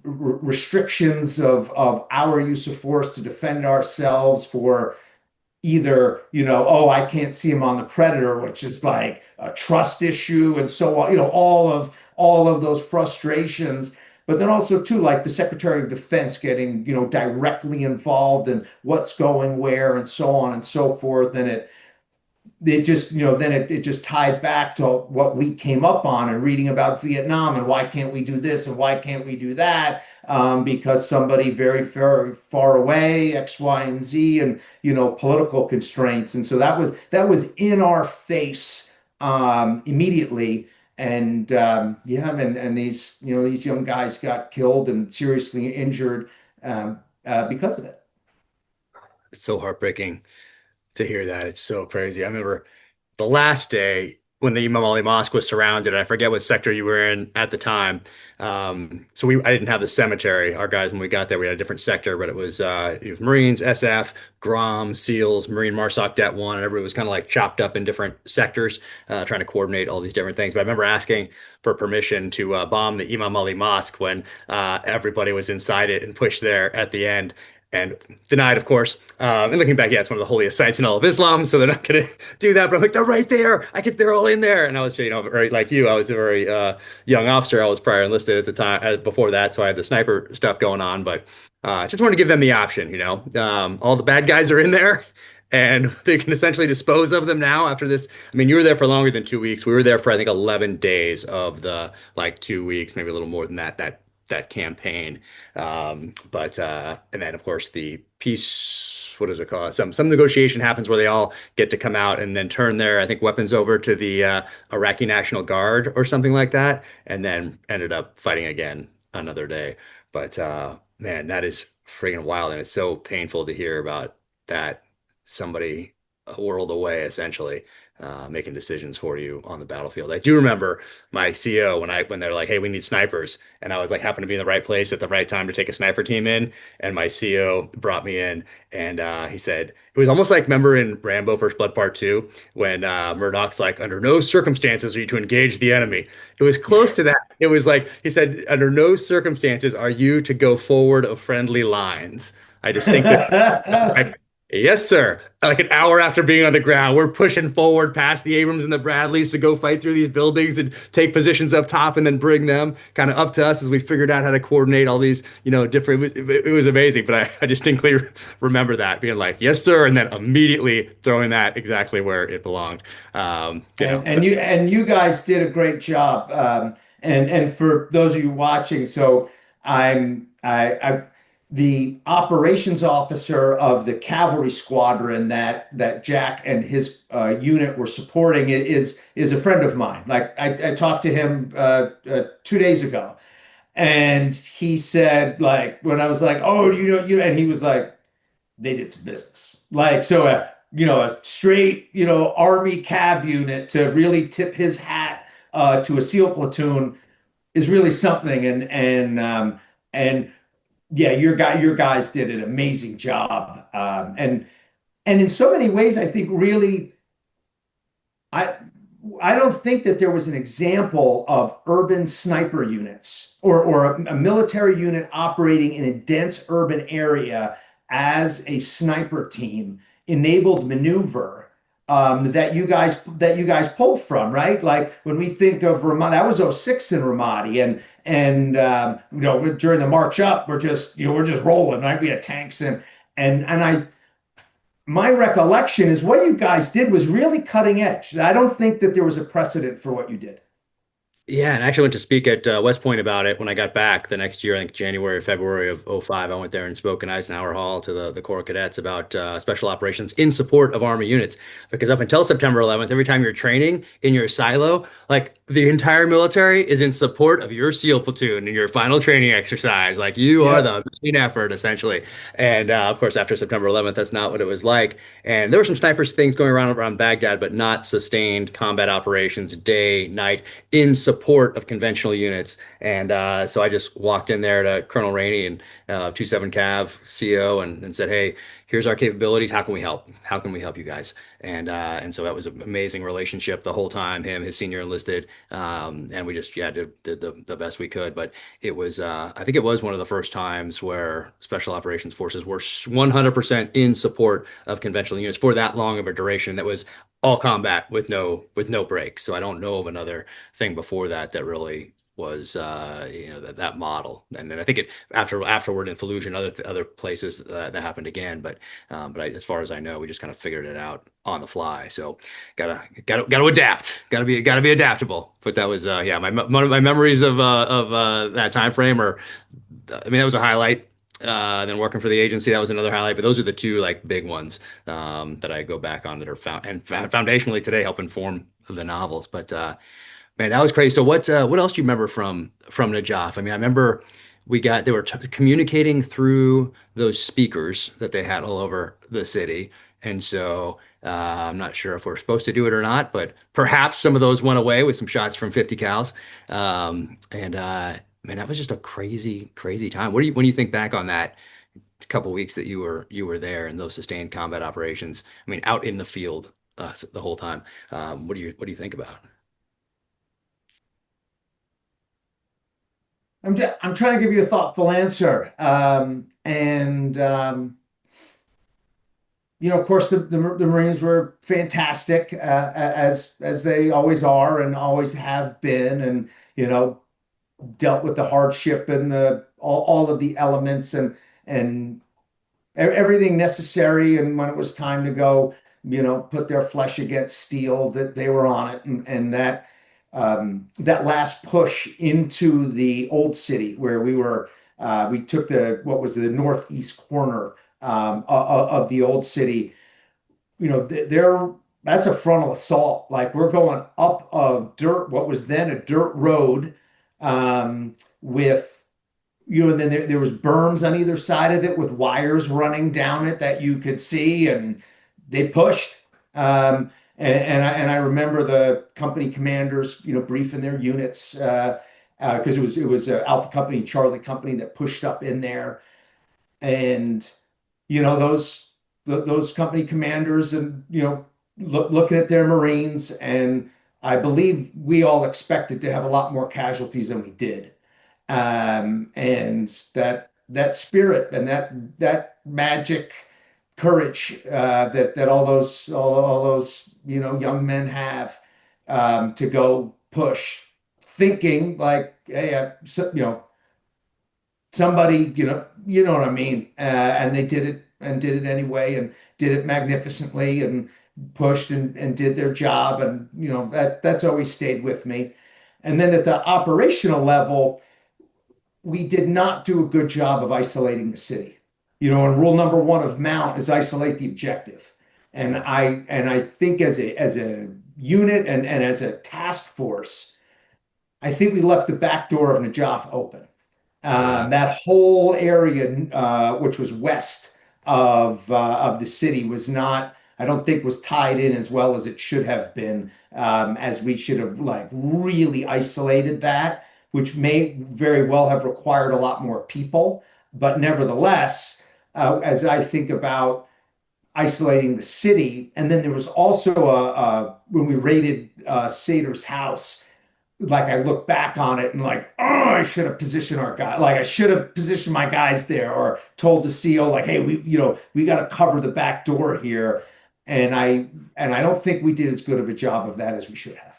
restrictions of our use of force to defend ourselves, for either oh, I can't see him on the Predator, which is like a trust issue, and so on, all of those frustrations. But then also too, like the Secretary of Defense getting directly involved in what's going where, and so on and so forth. And it just then it just tied back to what we came up on and reading about Vietnam, and why can't we do this and why can't we do that, because somebody very far away, X, Y, and Z, and political constraints. And so that was in our face immediately. And and these young guys got killed and seriously injured because of it. It's so heartbreaking to hear that. It's so crazy. I remember the last day when the Imam Ali Mosque was surrounded. I forget what sector you were in at the time. So I didn't have the cemetery. Our guys, when we got there, we had a different sector, but it was Marines, SF, GROM, SEALs, Marine MARSOC Det 1, and everybody was kind of like chopped up in different sectors, trying to coordinate all these different things. But I remember asking for permission to bomb the Imam Ali Mosque when everybody was inside it and pushed there at the end. and denied, of course. And looking back, yeah, it's one of the holiest sites in all of Islam, so they're not going to do that. But I'm like, they're right there. They're all in there. And I was, very like you. I was a very young officer. I was prior enlisted at the time, before that, so I had the sniper stuff going on. But just wanted to give them the option. All the bad guys are in there. And they can essentially dispose of them now after this. I mean, you were there for longer than 2 weeks. We were there for, I think, 11 days of the 2 weeks, maybe a little more than that campaign. But and then of course the peace, what is it called? Some negotiation happens where they all get to come out and then turn their, I think, weapons over to the Iraqi National Guard or something like that, and then ended up fighting again another day. But man, that is friggin' wild, and it's so painful to hear about that somebody a world away essentially making decisions for you on the battlefield. I do remember my CO when they're like, "Hey, we need snipers," and I was like, happened to be in the right place at the right time to take a sniper team in, and my CO brought me in, and he said it was almost like, remember in Rambo: First Blood Part 2 when Murdoch's like, "Under no circumstances are you to engage the enemy." It was close to that. It was like he said, "Under no circumstances are you to go forward of friendly lines." I distinctly. Yes, sir. Like an hour after being on the ground, we're pushing forward past the Abrams and the Bradleys to go fight through these buildings and take positions up top and then bring them kind of up to us as we figured out how to coordinate all these, different. It was amazing, but I distinctly remember that being like, yes, sir, and then immediately throwing that exactly where it belonged. And you guys did a great job. And for those of you watching, so I the operations officer of the cavalry squadron that Jack and his unit were supporting is a friend of mine. Like I talked to him 2 days ago, and he said, like, when I was like, "Oh, and he was like, they did some business." Like, so a straight Army Cav unit to really tip his hat to a SEAL platoon is really something. And yeah, your guys did an amazing job, and in so many ways, I think really, I don't think that there was an example of urban sniper units or a military unit operating in a dense urban area as a sniper team enabled maneuver that you guys pulled from, right? Like when we think of Ramadi, that was '06 in Ramadi, and during the march up, we're just rolling, right? We had tanks and my recollection is what you guys did was really cutting edge. I don't think that there was a precedent for what you did. Yeah, and I actually went to speak at West Point about it when I got back the next year, I think January or February of '05. I went there and spoke in Eisenhower Hall to the Corps Cadets about special operations in support of Army units. Because up until September 11th, every time you're training in your silo, like the entire military is in support of your SEAL platoon in your final training exercise. Like you are the main effort, essentially. And of course, after September 11th, that's not what it was like. And there were some snipers things going around Baghdad, but not sustained combat operations day, night, in support of conventional units. And so I just walked in there to Colonel Rainey and 27 Cav CO and said, "Hey, here's our capabilities. How can we help? How can we help you guys?" And so that was an amazing relationship the whole time. Him, his senior enlisted, and we just did the best we could. But it was I think it was one of the first times where Special Operations Forces were 100% in support of conventional units for that long of a duration. That was all combat with no breaks. So I don't know of another thing before that really was that model. And then I think afterward in Fallujah and other places that happened again. But as far as I know, we just kind of figured it out on the fly. So gotta adapt. Gotta be adaptable. But that was one of my memories of that time frame. That was a highlight. Then working for the agency, that was another highlight. But those are the two big ones that I go back on that are foundationally today help inform the novels. But man, that was crazy. So what else do you remember from Najaf? I mean, I remember they were communicating through those speakers that they had all over the city, and so I'm not sure if we're supposed to do it or not, but perhaps some of those went away with some shots from 50 cals. Man, that was just a crazy time. When you think back on that couple weeks that you were there and those sustained combat operations? I mean, out in the field the whole time. What do you think about? I'm trying to give you a thoughtful answer. And of course, the Marines were fantastic, as they always are and always have been, and dealt with the hardship and the all of the elements and everything necessary. And when it was time to go, put their flesh against steel, that they were on it. And that last push into the old city where we took what was the northeast corner of the old city. That's a frontal assault. Like, we're going up what was then a dirt road, with and then there was berms on either side of it with wires running down it that you could see, and they pushed. And I remember the company commanders, briefing their units, because it was Alpha Company, Charlie Company that pushed up in there, and those company commanders, and looking at their Marines, and I believe we all expected to have a lot more casualties than we did. And that spirit and that magic courage, that all those young men have, to go push, thinking like, hey, somebody, you know what I mean, and they did it anyway, and did it magnificently, and pushed and did their job, and that's always stayed with me. And then at the operational level, we did not do a good job of isolating the city. And rule number one of Mount is isolate the objective. And I think as a unit and as a task force, I think we left the back door of Najaf open. That whole area, which was west of the city, was not, I don't think, was tied in as well as it should have been, as we should have like really isolated that, which may very well have required a lot more people. But nevertheless, as I think about isolating the city, and then there was also when we raided Sater's house, like, I look back on it and like, oh, I should have positioned our guy. Like, I should have positioned my guys there, or told the CO, like, hey, we got to cover the back door here. And I don't think we did as good of a job of that as we should have.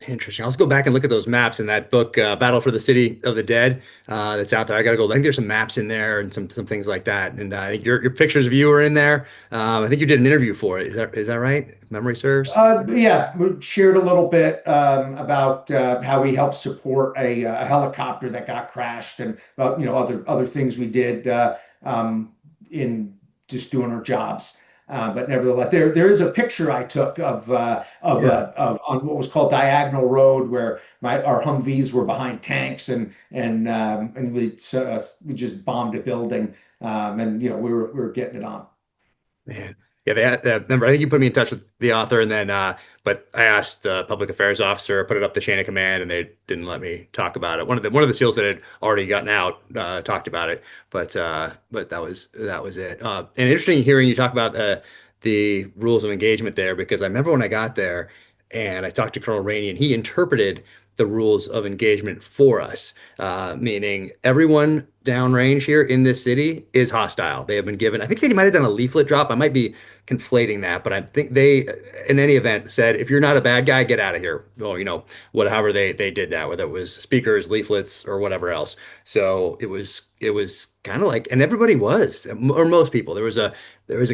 Interesting. I'll go back and look at those maps in that book, Battle for the City of the Dead, that's out there. I got to go. I think there's some maps in there and some things like that. And I think your pictures of you are in there. I think you did an interview for it. Is that right? If memory serves. Yeah, we shared a little bit about how we helped support a helicopter that got crashed, and about other things we did in just doing our jobs. But nevertheless, there is a picture I took of on what was called Diagonal Road, where our Humvees were behind tanks, and we just bombed a building, and we were getting it on. Man. Yeah, remember, I think you put me in touch with the author, and then but I asked the public affairs officer, put it up the chain of command, and they didn't let me talk about it. One of the SEALs that had already gotten out talked about it, but that was it. And interesting hearing you talk about the rules of engagement there, because I remember when I got there and I talked to Colonel Rainey, and he interpreted the rules of engagement for us, meaning everyone downrange here in this city is hostile. They have been given, I think they might have done a leaflet drop. I might be conflating that, but I think they, in any event, said, if you're not a bad guy, get out of here. Well, whatever they did that, whether it was speakers, leaflets, or whatever else. So it was kind of like, and everybody was, or most people. There was a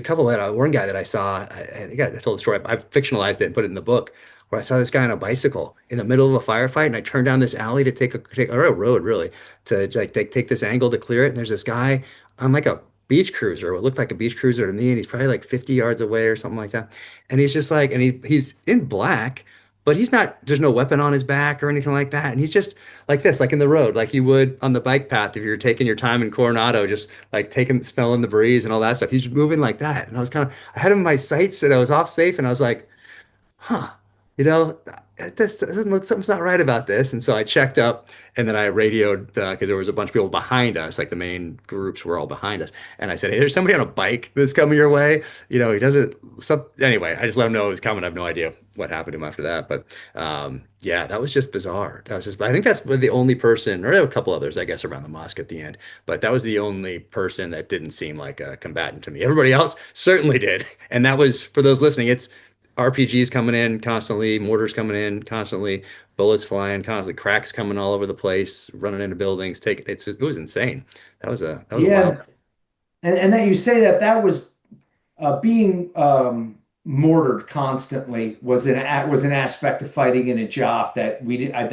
couple that one guy that I saw. I think I told the story. I fictionalized it and put it in the book, where I saw this guy on a bicycle in the middle of a firefight, and I turned down this alley to take a road, really, to like take this angle to clear it. And there's this guy on like a beach cruiser, what looked like a beach cruiser to me, and he's probably like 50 yards away or something like that. And he's just like, and he's in black, but there's no weapon on his back or anything like that. And he's just like this, like in the road, like you would on the bike path if you're taking your time in Coronado, just like smelling the breeze and all that stuff. He's moving like that. And I had him in my sights, and I was off safe, and I was like, huh, this doesn't look, something's not right about this. And so I checked up, and then I radioed because there was a bunch of people behind us, like the main groups were all behind us. And I said, hey, there's somebody on a bike that's coming your way. He doesn't, anyway, I just let him know it was coming. I have no idea what happened to him after that. But yeah, that was just bizarre. I think that's the only person, or there were a couple others, I guess, around the mosque at the end. But that was the only person that didn't seem like a combatant to me. Everybody else certainly did. And that was, for those listening, it's RPGs coming in constantly, mortars coming in constantly, bullets flying constantly, cracks coming all over the place, running into buildings. It was insane. That was a wild. Yeah, and that you say that was being mortared constantly was an aspect of fighting in a JOF that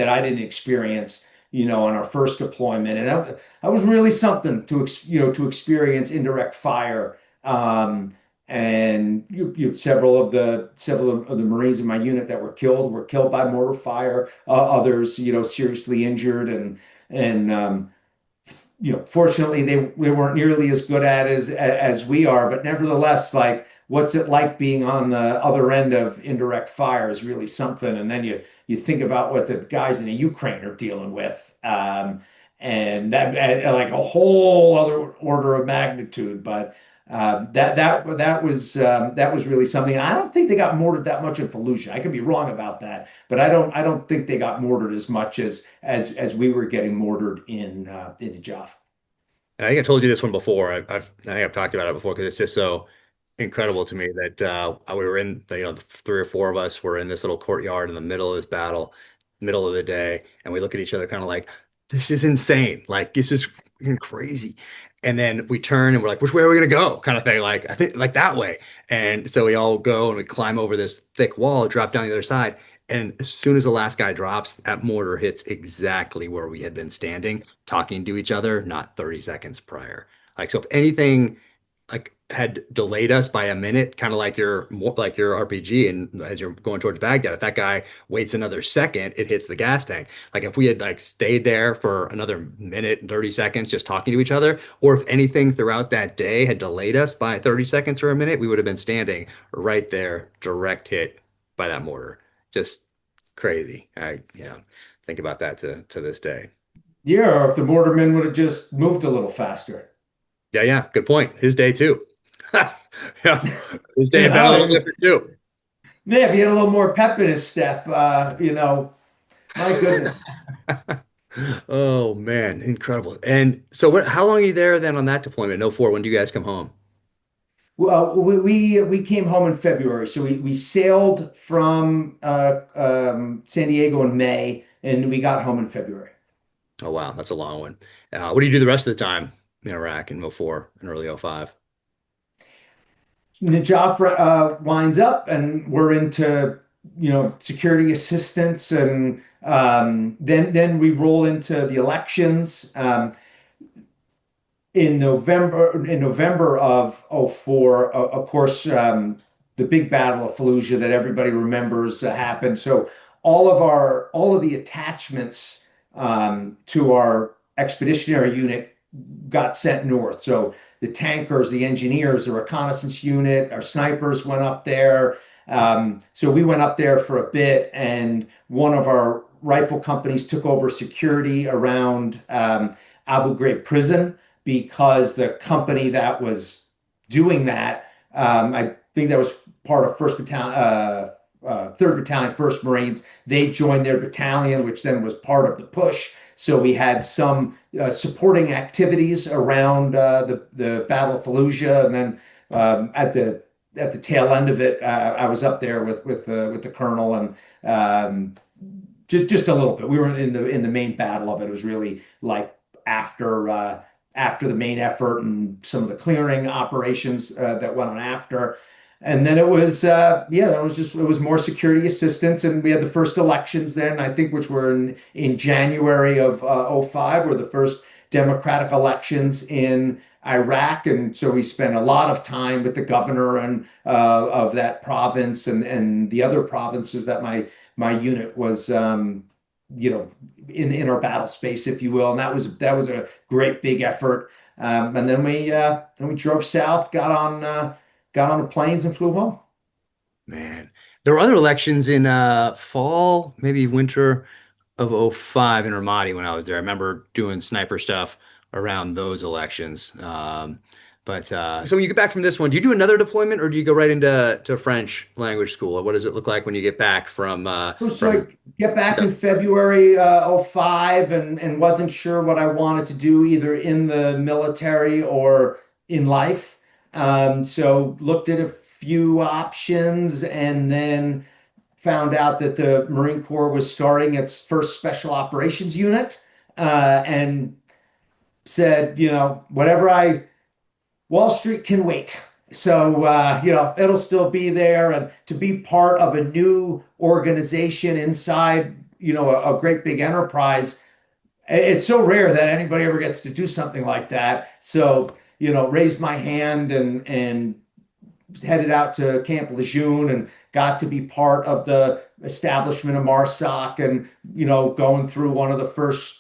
I didn't experience, on our first deployment, and that was really something to experience indirect fire. And several of the Marines in my unit that were killed by mortar fire. Others, seriously injured, and fortunately they weren't nearly as good at it as we are. But nevertheless, like, what's it like being on the other end of indirect fire is really something. And then you think about what the guys in the Ukraine are dealing with, and that like a whole other order of magnitude. But that was really something. And I don't think they got mortared that much in Fallujah. I could be wrong about that, but I don't think they got mortared as much as we were getting mortared in Najaf. And I think I told you this one before. I think I've talked about it before because it's just so incredible to me that we were the three or four of us were in this little courtyard in the middle of this battle, middle of the day, and we look at each other kind of like, this is insane. Like, this is freaking crazy. And then we turn and we're like, which way are we gonna go? Kind of thing. Like, I think like that way. And so we all go and we climb over this thick wall, drop down the other side. And as soon as the last guy drops, that mortar hits exactly where we had been standing, talking to each other, not 30 seconds prior. Like, so if anything like had delayed us by a minute, kind of like your RPG, and as you're going towards Baghdad, if that guy waits another second, it hits the gas tank. Like, if we had like stayed there for another minute and 30 seconds just talking to each other, or if anything throughout that day had delayed us by 30 seconds or a minute, we would have been standing right there, direct hit by that mortar. Just crazy. I think about that to this day. Yeah, or if the mortarman would have just moved a little faster. Yeah, good point. His day too. Yeah, his day of battle too. Yeah, if he had a little more pep in his step, my goodness. Oh man, incredible. And so how long are you there then on that deployment? In 04, when do you guys come home? Well, we came home in February, so we sailed from San Diego in May, and we got home in February. Oh wow, that's a long one. What do you do the rest of the time in Iraq in 04 and early 05? Najaf winds up, and we're into security assistance, and then we roll into the elections. In November of '04, of course, the big battle of Fallujah that everybody remembers happened. So all of the attachments to our expeditionary unit got sent north. So the tankers, the engineers, the reconnaissance unit, our snipers went up there. So we went up there for a bit, and one of our rifle companies took over security around Abu Ghraib prison, because the company that was doing that, I think that was part of 1st Battalion, 3rd Battalion, 1st Marines. They joined their battalion, which then was part of the push. So we had some supporting activities around the Battle of Fallujah, and then at the tail end of it, I was up there with the colonel, and just a little bit. We were in the main battle of it. It was really like after the main effort and some of the clearing operations that went on after. And then it was it was more security assistance, and we had the first elections then, I think, which were in January of '05, were the first democratic elections in Iraq. And so we spent a lot of time with the governor and of that province, and the other provinces that my unit was in our battle space, if you will. And that was a great big effort. And then we drove south, got on the planes, and flew home. Man, There were other elections in fall, maybe winter of '05 in Ramadi when I was there. I remember doing sniper stuff around those elections. But so when you get back from this one, do you do another deployment or do you go right into French language school? What does it look like when you get back So I get back in February '05 and wasn't sure what I wanted to do either in the military or in life. So looked at a few options and then found out that the Marine Corps was starting its first special operations unit, and said, whatever Wall Street can wait. So, it'll still be there. And to be part of a new organization inside, a great big enterprise, it's so rare that anybody ever gets to do something like that. So, raised my hand and headed out to Camp Lejeune and got to be part of the establishment of MARSOC and, going through one of the first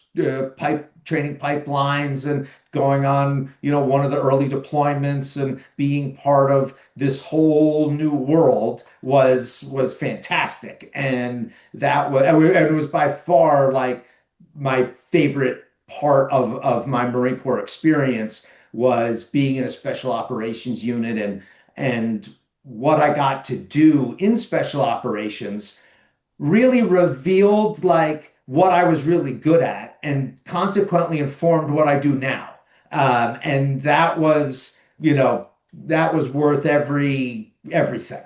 training pipelines and going on, one of the early deployments and being part of this whole new world was fantastic. And it was by far like my favorite part of my Marine Corps experience was being in a special operations unit and what I got to do in special operations really revealed like what I was really good at and consequently informed what I do now. And that was, worth everything.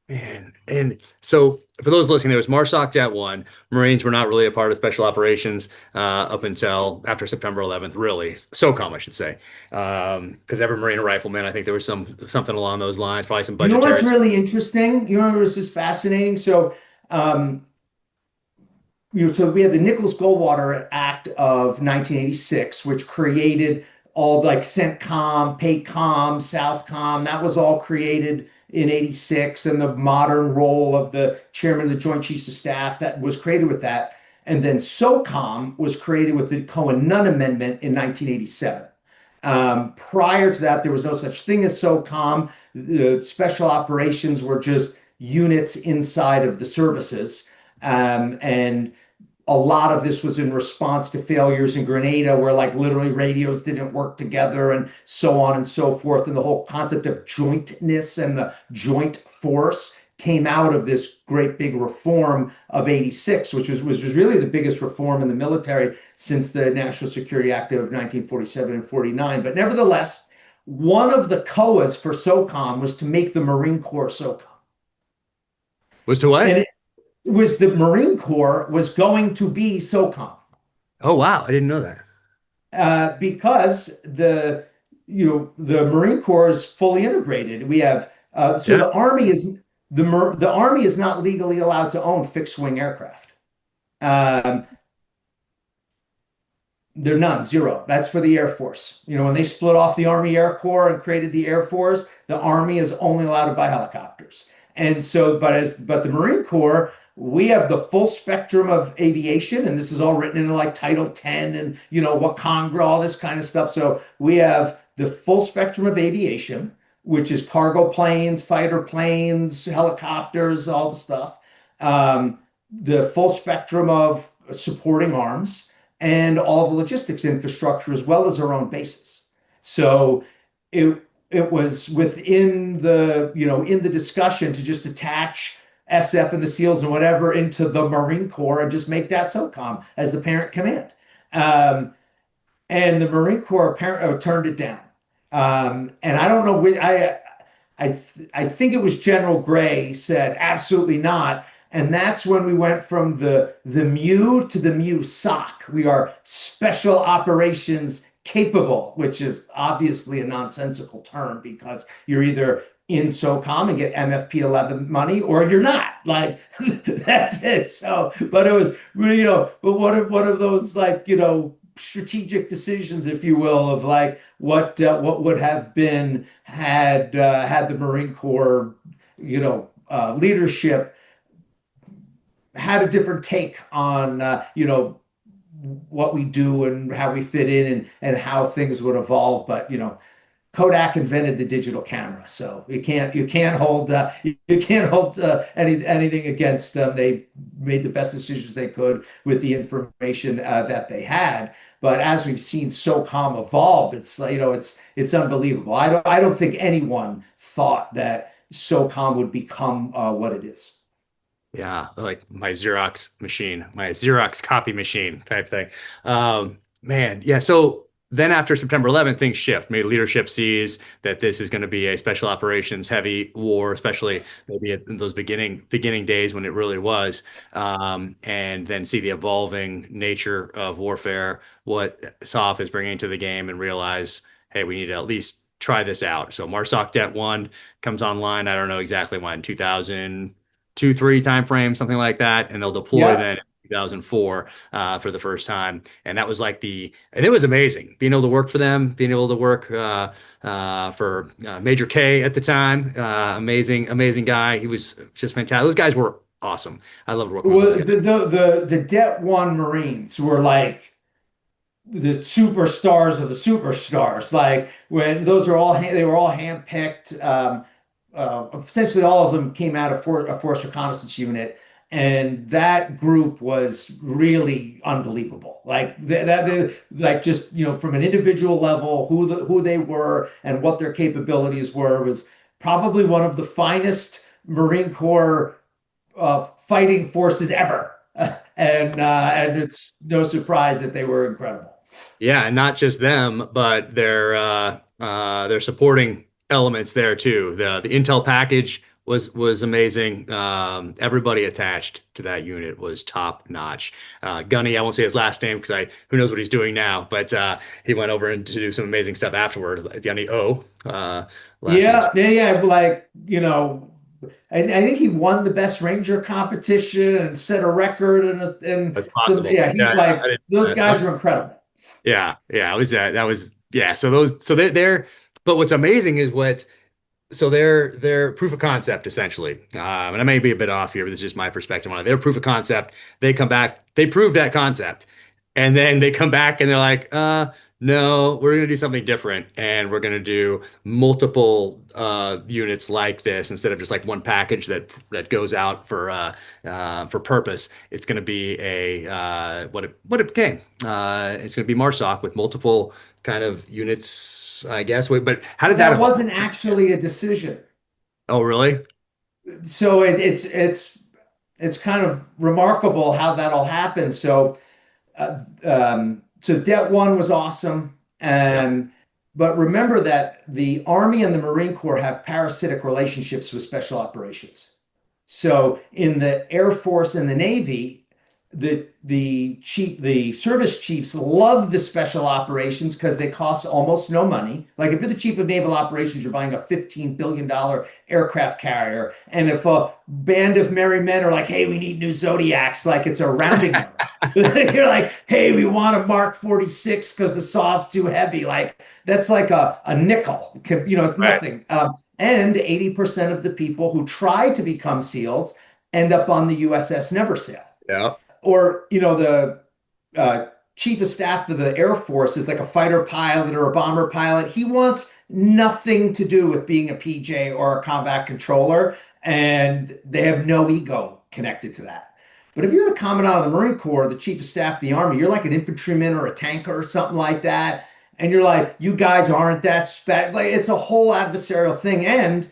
Man, and so for those listening, there was MARSOC Det 1. Marines were not really a part of special operations up until after September 11th, really. SOCOM, I should say. Because every Marine a rifleman, I think there was something along those lines, probably some budgetary. What's really interesting? This is fascinating. So, so we had the Nichols-Goldwater Act of 1986, which created all like CENTCOM, PACOM, SOUTHCOM. That was all created in '86, and the modern role of the chairman of the Joint Chiefs of Staff that was created with that. And then SOCOM was created with the Cohen-Nunn Amendment in 1987. Prior to that, there was no such thing as SOCOM. The special operations were just units inside of the services. And a lot of this was in response to failures in Grenada, where like literally radios didn't work together and so on and so forth. And the whole concept of jointness and the joint force came out of this great big reform of '86, which was really the biggest reform in the military since the National Security Act of 1947 and '49. But nevertheless, one of the COAs for SOCOM was to make the Marine Corps SOCOM. Was to what? And it was the Marine Corps was going to be SOCOM. Oh, wow. I didn't know that. Because the Marine Corps is fully integrated. We have the Army is the Army is not legally allowed to own fixed wing aircraft. They're none, zero. That's for the Air Force. When they split off the Army Air Corps and created the Air Force, the Army is only allowed to buy helicopters. And so, but the Marine Corps, we have the full spectrum of aviation, and this is all written in like Title 10 and Wakangra, all this kind of stuff. So we have the full spectrum of aviation, which is cargo planes, fighter planes, helicopters, all the stuff. The full spectrum of supporting arms and all the logistics infrastructure, as well as our own bases. So it was within the in the discussion to just attach SF and the SEALs and whatever into the Marine Corps and just make that SOCOM as the parent command. And the Marine Corps turned it down. And I don't know which, I think it was General Gray said absolutely not. And that's when we went from the MU to the MUSOC. We are Special Operations Capable, which is obviously a nonsensical term because you're either in SOCOM and get MFP 11 money, or you're not. Like that's it. So, but it was, but one of those like strategic decisions, if you will, of like what would have been had the Marine Corps leadership had a different take on what we do and how we fit in and how things would evolve. But Kodak invented the digital camera, so you can't hold anything against them. They made the best decisions they could with the information that they had. But as we've seen SOCOM evolve, it's like, it's unbelievable. I don't think anyone thought that SOCOM would become what it is. Yeah, like my Xerox machine, my Xerox copy machine type thing. Man, yeah. So then after September 11th, things shift. Maybe leadership sees that this is going to be a special operations heavy war, especially maybe in those beginning days when it really was, and then see the evolving nature of warfare, what SOF is bringing to the game, and realize, hey, we need to at least try this out. So MARSOC Det 1 comes online. I don't know exactly when, 2002, 3 timeframe, something like that, and they'll deploy then in 2004 for the first time. And that was like and it was amazing being able to work for them, being able to work for Major K at the time. Amazing guy. He was just fantastic. Those guys were awesome. I loved working with those guys. The Det 1 Marines were like the superstars of the superstars. Like when those are all they were all handpicked. Essentially, all of them came out of a force reconnaissance unit, and that group was really unbelievable. Like like just from an individual level, who they were and what their capabilities were was probably one of the finest Marine Corps fighting forces ever. And it's no surprise that they were incredible. Yeah, and not just them, but their supporting elements there too. The intel package was amazing. Everybody attached to that unit was top notch. Gunny, I won't say his last name because who knows what he's doing now, but he went over and to do some amazing stuff afterward. Gunny O. Yeah. Like I think he won the best Ranger competition and set a record and those guys were incredible. Yeah, it was that was yeah. So they're but what's amazing is they're proof of concept essentially. And I may be a bit off here, but this is just my perspective on it. They're proof of concept. They come back, they prove that concept, and then they come back and they're like, no, we're going to do something different, and we're going to do multiple units like this instead of just like one package that goes out for purpose. It's going to be what it became. It's going to be MARSOC with multiple kind of units, I guess. But how did that? That wasn't actually a decision. Oh, really? So it's kind of remarkable how that all happened. So Det 1 was awesome. But remember that the Army and the Marine Corps have parasitic relationships with special operations. So in the Air Force and the Navy, the service chiefs love the special operations because they cost almost no money. Like if you're the chief of naval operations, you're buying a $15 billion aircraft carrier. And if a band of merry men are like, hey, we need new Zodiacs, like it's a rounding error. You're like, hey, we want a Mark 46 because the saw's too heavy. Like that's like a nickel. It's nothing. And 80% of the people who try to become SEALs end up on the USS Never Sail. Yeah. Or, the chief of staff of the Air Force is like a fighter pilot or a bomber pilot. He wants nothing to do with being a PJ or a combat controller, and they have no ego connected to that. But if you're the commandant of the Marine Corps, the chief of staff of the Army, you're like an infantryman or a tanker or something like that, and you're like, you guys aren't that like it's a whole adversarial thing. And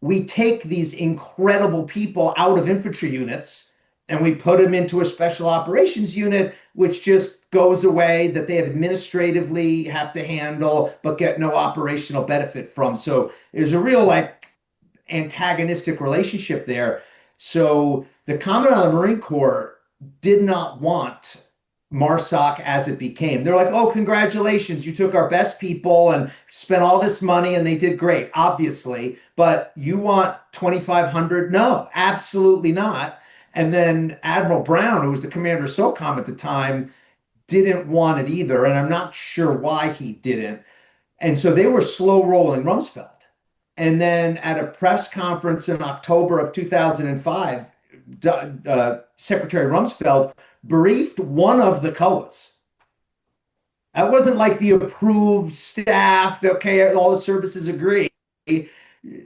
we take these incredible people out of infantry units and we put them into a special operations unit, which just goes away, that they administratively have to handle, but get no operational benefit from. So there's a real antagonistic relationship there. So the Commandant of the Marine Corps did not want MARSOC as it became. They're like, oh, congratulations, you took our best people and spent all this money and they did great, obviously, but you want 2,500? No, absolutely not. And then Admiral Brown, who was the commander of SOCOM at the time, didn't want it either. And I'm not sure why he didn't. And so they were slow rolling Rumsfeld. And then at a press conference in October of 2005, Secretary Rumsfeld briefed one of the COAs That wasn't like the approved staff. Okay, all the services agree.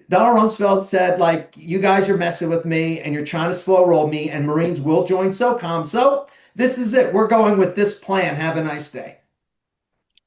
Donald Rumsfeld said, like, you guys are messing with me and you're trying to slow roll me, and Marines will join SOCOM. So this is it. We're going with this plan. Have a nice day.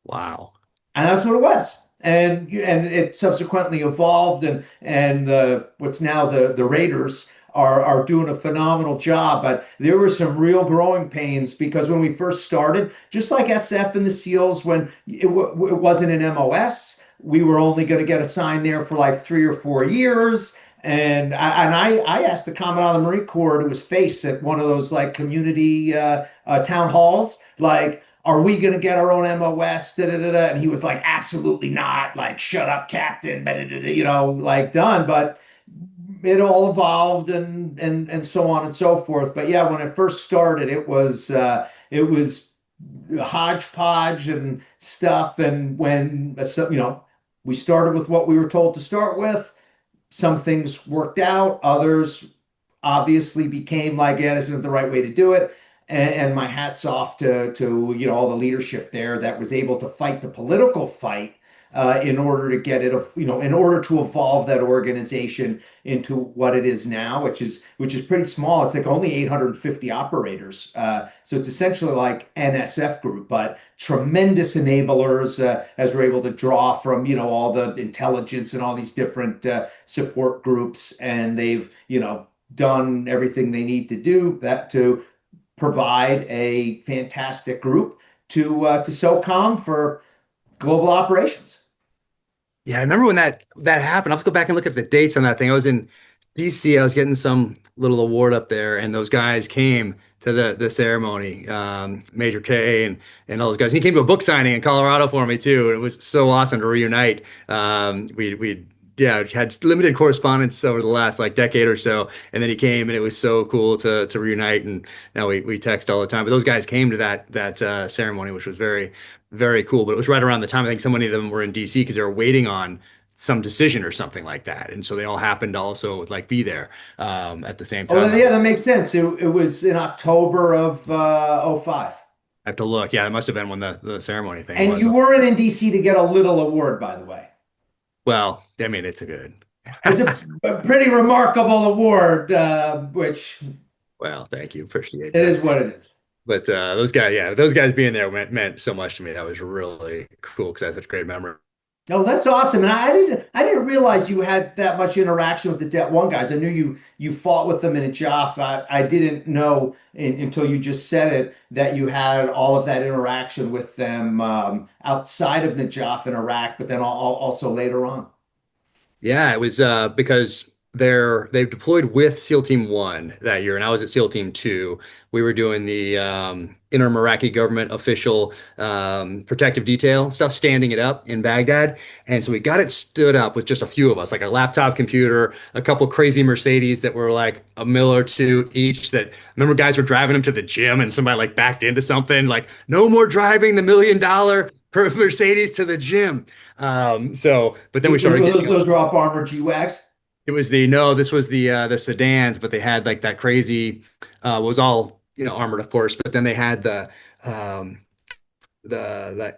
Wow. And that's what it was. And it subsequently evolved, and the what's now the Raiders are doing a phenomenal job. But there were some real growing pains because when we first started, just like SF and the SEALs, when it wasn't an MOS, we were only going to get assigned there for like 3 or 4 years. And I asked the Commandant of the Marine Corps to his face at one of those like community town halls, like, are we going to get our own MOS? Da, da, da, da. And he was like, absolutely not. Like, shut up, Captain. Da, da, da, da, like done. But it all evolved and so on and so forth. But yeah, when it first started, it was hodgepodge and stuff. And when we started with what we were told to start with, some things worked out, others obviously became like, yeah, this isn't the right way to do it. And my hat's off to all the leadership there that was able to fight the political fight in order to get it, in order to evolve that organization into what it is now, which is pretty small. It's like only 850 operators. So it's essentially like NSF group, but tremendous enablers as we're able to draw from all the intelligence and all these different support groups, and they've done everything they need to do that to provide a fantastic group to SOCOM for global operations. Yeah, I remember when that happened. I'll have to go back and look at the dates on that thing. I was in DC. I was getting some little award up there, and those guys came to the ceremony. Major K and all those guys. He came to a book signing in Colorado for me too. It was so awesome to reunite. We had limited correspondence over the last like decade or so, and then he came, and it was so cool to reunite. And now we text all the time. But those guys came to that ceremony, which was very, very cool. But it was right around the time I think so many of them were in DC because they were waiting on some decision or something like that, and so they all happened to also like be there at the same time. Oh yeah, that makes sense. It was in October of '05. I have to look. Yeah, it must have been when the ceremony thing And was. you weren't in DC to get a little award, by the way. Well, I mean, it's a good. It's a pretty remarkable award, which Well, thank you. Appreciate it that. is what it is. But those guys being there meant so much to me. That was really cool because I had such great memory. No, that's awesome. And I didn't realize you had that much interaction with the Det One guys. I knew you fought with them in a JOF. I didn't know until you just said it that you had all of that interaction with them outside of Najaf in Iraq, but then also later on. Yeah, it was because they've deployed with SEAL Team 1 that year, and I was at SEAL Team 2. We were doing the interim Iraqi government official protective detail stuff, standing it up in Baghdad. And so we got it stood up with just a few of us, like a laptop computer, a couple crazy Mercedes that were like a mil or two each. That I remember guys were driving them to the gym, and somebody like backed into something, like no more driving the $1 million Mercedes to the gym. But then we started getting those were off armored G-Wags. it was this was the sedans, but they had like that crazy was all armored, of course, but then they had the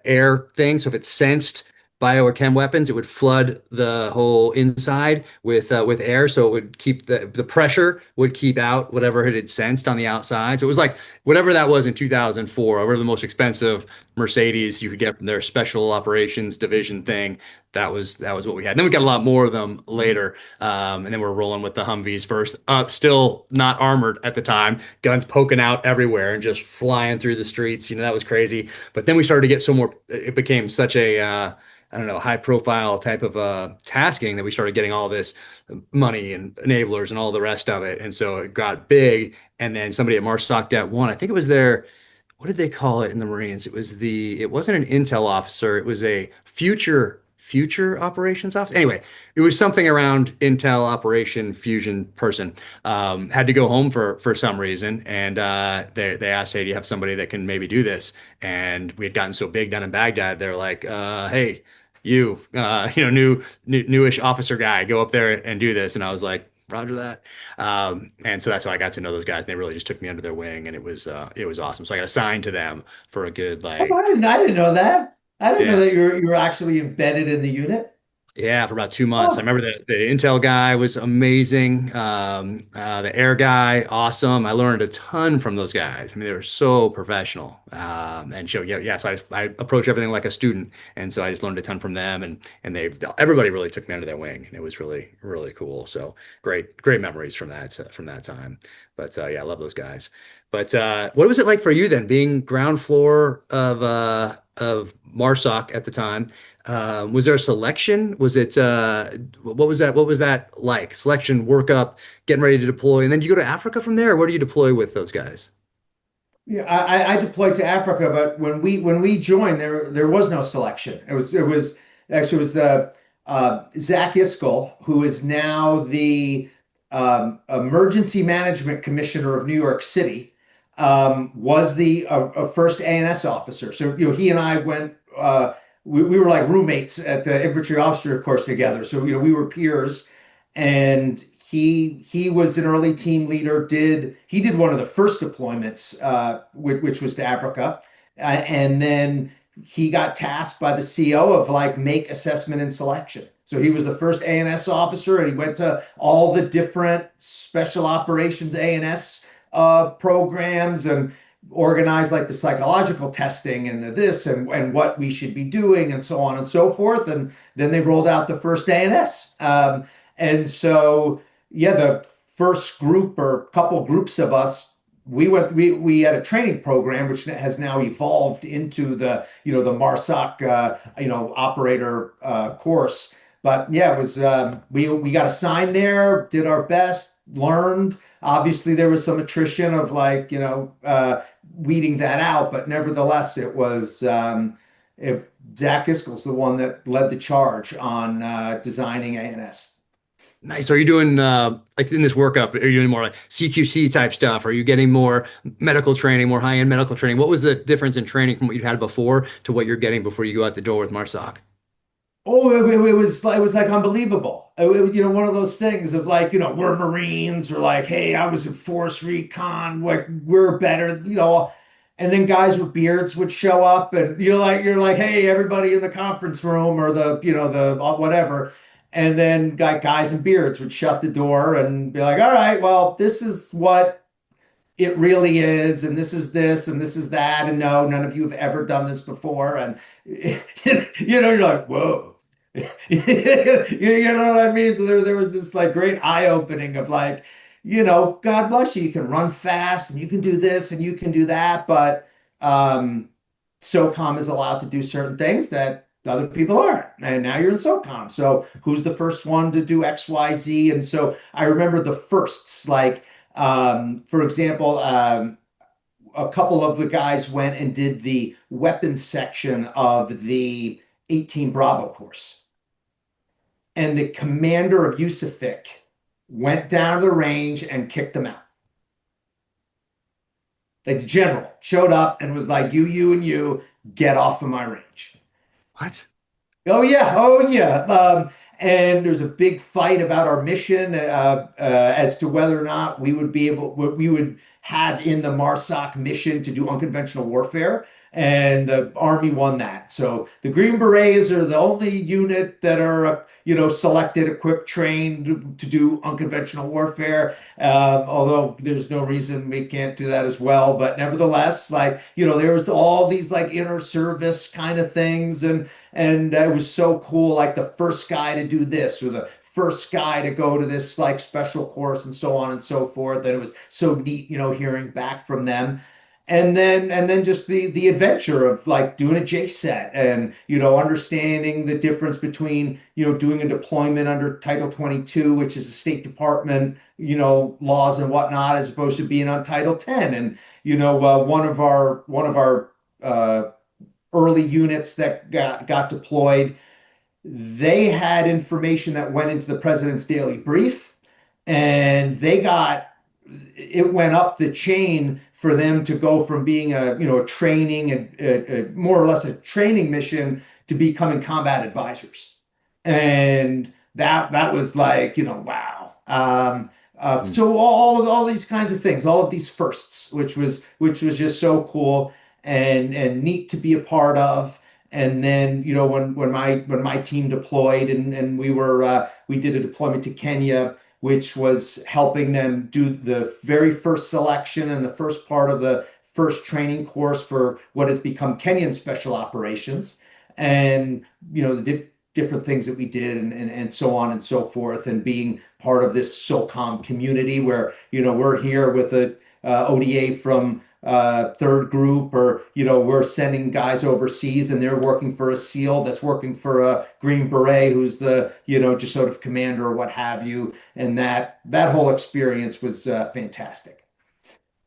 air thing. So if it sensed bio or chem weapons, it would flood the whole inside with air, so it would keep the pressure would keep out whatever it had sensed on the outside. So it was like whatever that was in 2004, whatever the most expensive Mercedes you could get from their special operations division thing. That was what we had. And then we got a lot more of them later, and then we're rolling with the Humvees first. Still not armored at the time, guns poking out everywhere and just flying through the streets. That was crazy. But then we started to get so more. It became such a I don't know, high profile type of tasking that we started getting all this money and enablers and all the rest of it. And so it got big. And then somebody at Marsoc Det 1, I think it was their, what did they call it in the Marines? It wasn't an intel officer. It was a future operations officer. Anyway, it was something around intel operation fusion person. Had to go home for some reason, and they asked, "Hey, do you have somebody that can maybe do this?" And we had gotten so big down in Baghdad, they're like, "Hey, newish officer guy, go up there and do this." And I was like, Roger that. And so that's how I got to know those guys. They really just took me under their wing, and it was awesome. So I got assigned to them for a good Oh, like I didn't know that. I didn't know yeah. that you're actually embedded in the unit. Yeah, for about 2 months. I Oh, remember the Intel guy was amazing. The air guy, awesome. I learned a ton from those guys. I mean, they were so professional. And so yeah, yeah. So I approached everything like a student, and so I just learned a ton from them. And everybody really took me under their wing, and it was really really cool. So great memories from that time. But yeah, I love those guys. But what was it like for you then, being ground floor of MARSOC at the time? Was there a selection? Was it what was that? What was that like? Selection, workup, getting ready to deploy, and then do you go to Africa from there? Or where do you deploy with those guys? yeah, I deployed to Africa, but when we joined, there was no selection. It was actually it was the Zach Iskel, who is now the Emergency Management Commissioner of New York City, was the first ANS officer. So he and I went. We were like roommates at the infantry officer course together. So we were peers, and he was an early team leader. He did one of the first deployments, which was to Africa, and then he got tasked by the CO of like make assessment and selection. So he was the first ANS officer, and he went to all the different special operations ANS programs and organized like the psychological testing and this and what we should be doing and so on and so forth. And then they rolled out the first ANS. And so, yeah, the first group or couple groups of us, we had a training program which has now evolved into the MARSOC operator course. But yeah, it was we got assigned there, did our best, learned. Obviously, there was some attrition of like weeding that out, but nevertheless, it was Zach Iskel's the one that led the charge on designing ANS. Nice. Are you doing like in this workup? Are you doing more like CQC type stuff? Are you getting more medical training, more high-end medical training? What was the difference in training from what you had before to what you're getting before you go out the door with MARSOC? Oh, it was like unbelievable. One of those things of like, we're Marines or like, hey, I was in Force Recon, like we're better. And then guys with beards would show up, and you're like, hey, everybody in the conference room or the whatever. And then guys in beards would shut the door and be like, all right, well, this is what it really is, and this is this, and this is that, and no, none of you have ever done this before, and you're like, whoa, you know what I mean? So there was this like great eye opening of like, God bless you, you can run fast, and you can do this, and you can do that, but SOCOM is allowed to do certain things that other people aren't, and now you're in SOCOM. So who's the first one to do X, Y, Z? And so I remember the firsts, like. For example, a couple of the guys went and did the weapons section of the 18 Bravo course. And the commander of Yusufik went down to the range and kicked them out. Like the general showed up and was like, you, and you, get off of my range. What? Oh, yeah. Oh, yeah. And there's a big fight about our mission as to whether or not we would have in the MARSOC mission to do unconventional warfare. And the Army won that. So the Green Berets are the only unit that are, selected, equipped, trained to do unconventional warfare. Although there's no reason we can't do that as well. But nevertheless, like, there was all these like inter service kind of things. And it was so cool, like the first guy to do this or the first guy to go to this like special course and so on and so forth. And it was so neat, hearing back from them. And then just the adventure of like doing a JSET and understanding the difference between doing a deployment under Title 22, which is a State Department laws and whatnot, as opposed to being on Title 10. And one of our early units that got deployed, they had information that went into the president's daily brief, and it went up the chain for them to go from being a training, more or less a training mission, to becoming combat advisors. And that was like, wow. So all these kinds of things, all of these firsts, which was just so cool and neat to be a part of. And then, when my team deployed and we did a deployment to Kenya, which was helping them do the very first selection and the first part of the first training course for what has become Kenyan Special Operations, and the different things that we did and so on and so forth, and being part of this SOCOM community where we're here with a ODA from third group, or we're sending guys overseas and they're working for a SEAL that's working for a Green Beret who's the just sort of commander or what have you, and that whole experience was fantastic.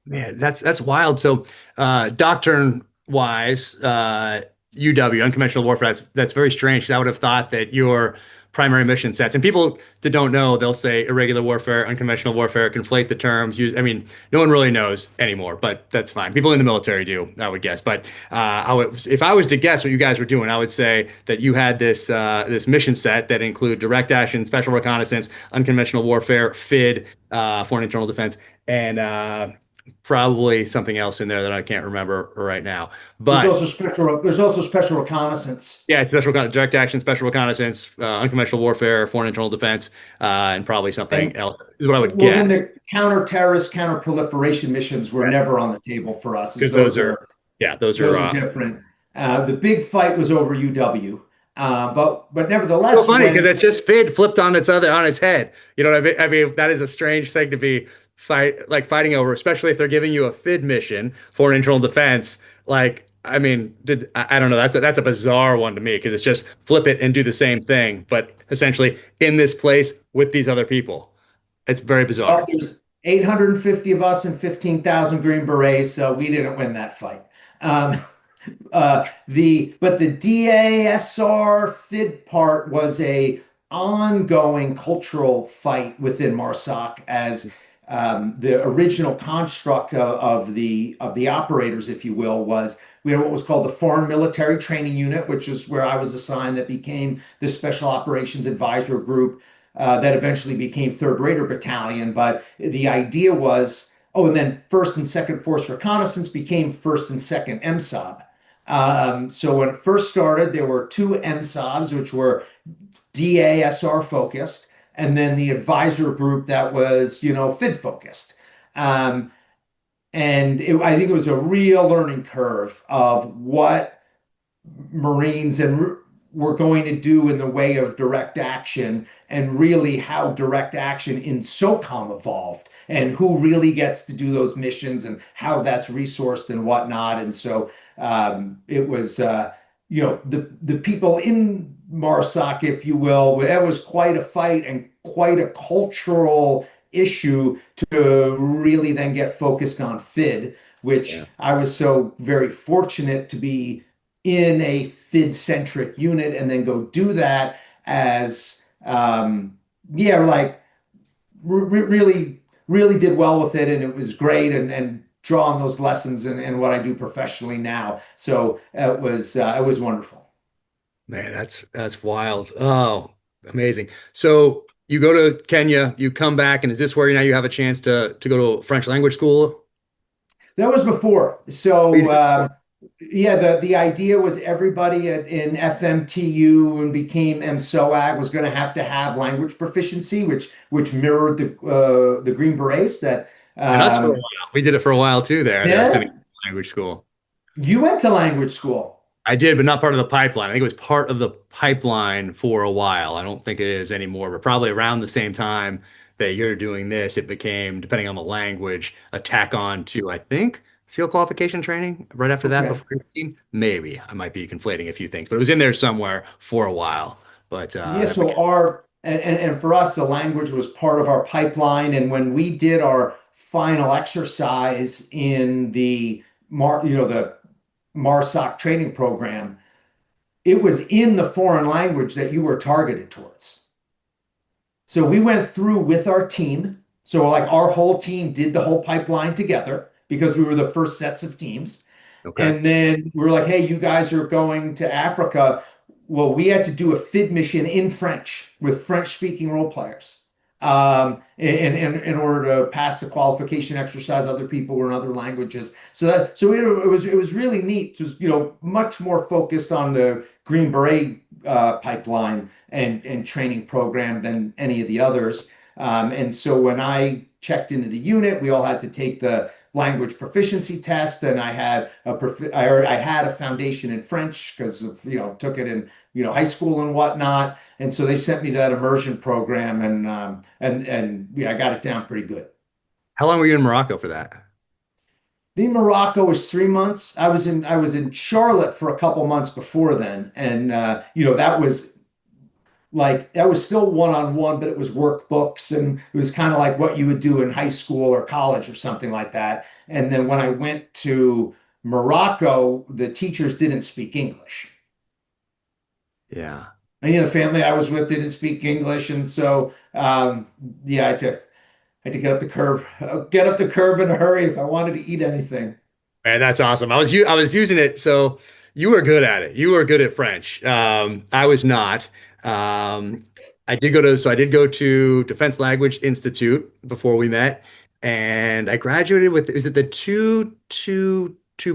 Man, that's wild. So, doctrine wise, UW, unconventional warfare, that's very strange, because I would have thought that your primary mission sets, and people that don't know, they'll say irregular warfare, unconventional warfare, conflate the terms. No one really knows anymore, but that's fine. People in the military do, I would guess. But if I was to guess what you guys were doing, I would say that you had this mission set that include direct action, special reconnaissance, unconventional warfare, FID, foreign internal defense, and probably something else in there that I can't remember right now. But there's also special reconnaissance. Yeah, direct action, special reconnaissance, unconventional warfare, foreign internal defense, and probably something else is what I would guess. Then the counter-terrorist, counter-proliferation missions were never on the table for us. Those are different. The big fight was over UW. But nevertheless, so funny because it's just FID flipped on its head. You know what I mean? I mean, that is a strange thing to be fighting over, especially if they're giving you a FID mission for internal defense. Like, I mean, I don't know. That's a bizarre one to me, because it's just flip it and do the same thing, but essentially in this place with these other people. It's very bizarre. Well, there's 850 of us and 15,000 Green Berets, so we didn't win that fight. But the DASR FID part was a ongoing cultural fight within MARSOC, as the original construct of the operators, if you will, was we had what was called the Foreign Military Training Unit, which is where I was assigned, that became the Special Operations Advisor Group, that eventually became 3rd Raider Battalion. But the idea was, and then 1st and 2nd Force Reconnaissance became 1st and 2nd MSOB. So when it first started, there were 2 MSOBs, which were DASR focused, and then the advisor group that was, FID focused. I think it was a real learning curve of what Marines were going to do in the way of direct action, and really how direct action in SOCOM evolved, and who really gets to do those missions and how that's resourced and whatnot. And so it was, the people in MARSOC, if you will, that was quite a fight and quite a cultural issue to really then get focused on FID, which I was so very fortunate to be in a FID-centric unit and then go do that as, really did well with it, and it was great, and draw on those lessons and what I do professionally now. So it was wonderful. Man, that's wild. Oh, amazing. So you go to Kenya, you come back, and is this where now you have a chance to go to French language school? That was before. So the idea was everybody in FMTU and became MSOAG was going to have language proficiency, which mirrored the Green Berets. That and us for a while. We did it for a while too there. Yeah. Language school. You went to language school. I did, but not part of the pipeline. I think it was part of the pipeline for a while. I don't think it is anymore, but probably around the same time that you're doing this, it became, depending on the language, a tack on to, I think, SEAL qualification training right after that. Before 18. Maybe I might be conflating a few things, but it was in there somewhere for a while. But so and for us, the language was part of our pipeline. And when we did our final exercise in the MARSOC training program, it was in the foreign language that you were targeted towards. So we went through with our team. So like our whole team did the whole pipeline together because we were the first sets of teams. Okay. And then we were like, hey, you guys are going to Africa. Well, we had to do a FID mission in French with French speaking role players. in order to pass the qualification exercise. Other people were in other languages. It was really neat. Just, much more focused on the Green Beret pipeline and training program than any of the others. And so when I checked into the unit, we all had to take the language proficiency test, and I had a foundation in French because of, took it in, high school and whatnot. And so they sent me to that immersion program, and yeah, I got it down pretty good. How long were you in Morocco for that? The Morocco was 3 months. I was in Charlotte for a couple months before then, and that was still one-on-one, but it was workbooks, and it was kind of like what you would do in high school or college or something like that. And then when I went to Morocco, the teachers didn't speak English. Yeah. And the family I was with didn't speak English, and so yeah, I had to get up the curve in a hurry if I wanted to eat anything. Man, that's awesome. I was using it. So you were good at it. You were good at French. I was not. I did go to Defense Language Institute before we met, and I graduated with, is it the two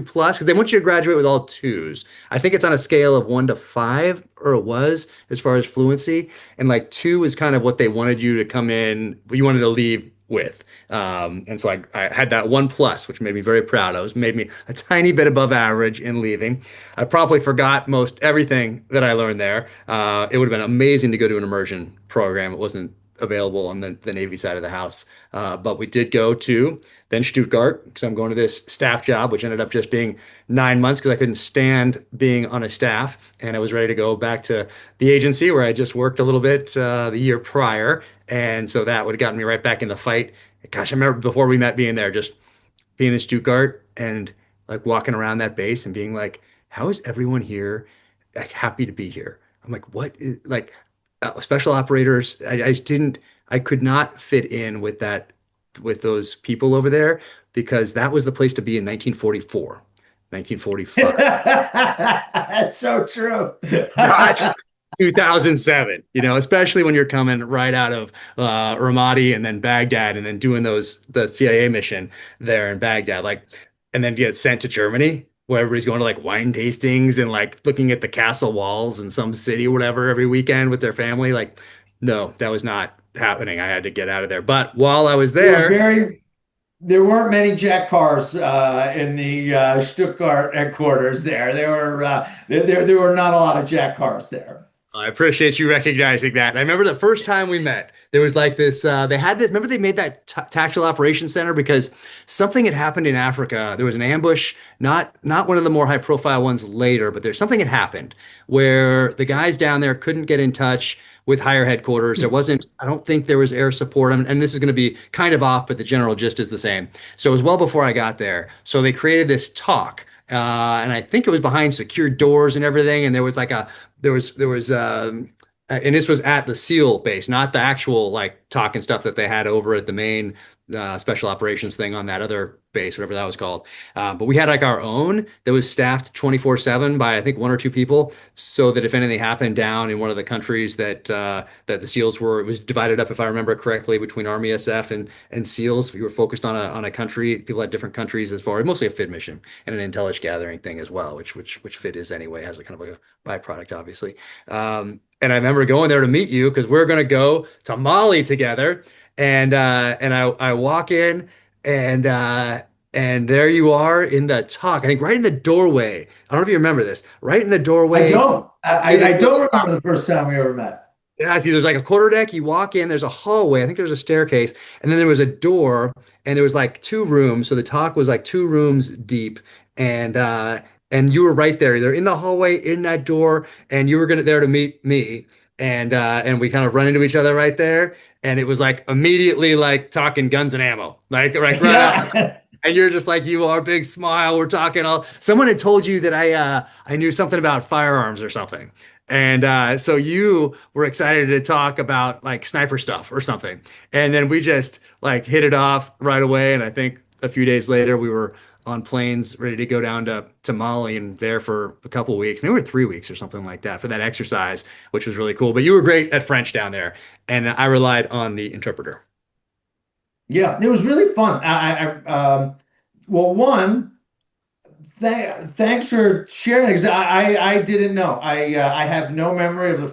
plus? Because they want you to graduate with all twos. I think it's on a scale of 1 to 5, or it was, as far as fluency. And like two is kind of what they wanted you to come in, you wanted to leave with. And so I had that 1 plus, which made me very proud. Made me a tiny bit above average in leaving. I probably forgot most everything that I learned there. It would have been amazing to go to an immersion program. It wasn't available on the Navy side of the house. But we did go to then Stuttgart, because I'm going to this staff job, which ended up just being 9 months because I couldn't stand being on a staff. And I was ready to go back to the agency where I just worked a little bit the year prior. And so that would have gotten me right back in the fight. Gosh, I remember before we met being there, just being in Stuttgart and like walking around that base and being like, how is everyone here like happy to be here? I'm like, what is like special operators? I could not fit in with those people over there, because that was the place to be in 1944, 1945. That's so true. God, 2007, especially when you're coming right out of Ramadi and then Baghdad and then doing the CIA mission there in Baghdad, like, and then get sent to Germany where everybody's going to like wine tastings and like looking at the castle walls in some city or whatever every weekend with their family. Like, no, that was not happening. I had to get out of there. But while I was there, there weren't many Jack cars in the Stuttgart headquarters there. There were not a lot of Jack cars there. I appreciate you recognizing that. And I remember the first time we met, there was like this, remember they made that tactical operations center because something had happened in Africa. There was an ambush, not one of the more high profile ones later, but there's something had happened where the guys down there couldn't get in touch with higher headquarters. I don't think there was air support. And this is going to be kind of off, but the general gist is the same. So it was well before I got there. So they created this talk. And I think it was behind secured doors and everything. And there was and this was at the SEAL base, not the actual like talk and stuff that they had over at the main special operations thing on that other base, whatever that was called. But we had like our own that was staffed 24/7 by I think 1 or 2 people, so that if anything happened down in one of the countries that the SEALs were, it was divided up, if I remember correctly, between Army SF and SEALs. We were focused on a country. People had different countries as far, mostly a FID mission and an intelligence gathering thing as well, which FID is anyway, has a kind of like a byproduct, obviously. And I remember going there to meet you because we're going to go to Mali together. And I walk in and there you are in the talk. I think right in the doorway. I don't know if you remember this. Right in the doorway. I don't remember the first time we ever met. Yeah, see, there's like a quarterdeck. You walk in, there's a hallway. I think there's a staircase, and then there was a door, and there was like 2 rooms. So the talk was like 2 rooms deep, and you were right there, either in the hallway, in that door, and you were there to meet me. And we kind of run into each other right there. And it was like immediately like talking guns and ammo, like right out. And you're just like, you are, big smile. We're talking someone had told you that I knew something about firearms or something. And so you were excited to talk about like sniper stuff or something. And then we just like hit it off right away. And I think a few days later we were on planes ready to go down to Mali and there for a couple of weeks, maybe 3 weeks or something like that for that exercise, which was really cool. But you were great at French down there, and I relied on the interpreter. Yeah, it was really fun. Well, one, thanks for sharing. Because I didn't know. I have no memory of the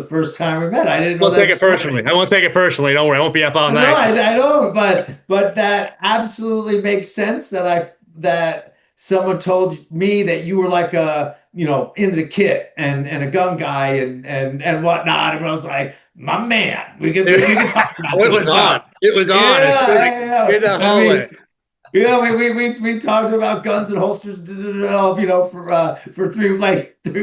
first time we met. I didn't know Won't take that it personally. I won't take it personally. Don't worry. I won't be up all No, night. I don't. But that absolutely makes sense that someone told me that you were like a into the kit and a gun guy and whatnot. And I was like, my man, we can talk about It this was stuff. on. It was on. It's good in the And hallway. we talked about guns and holsters, for 3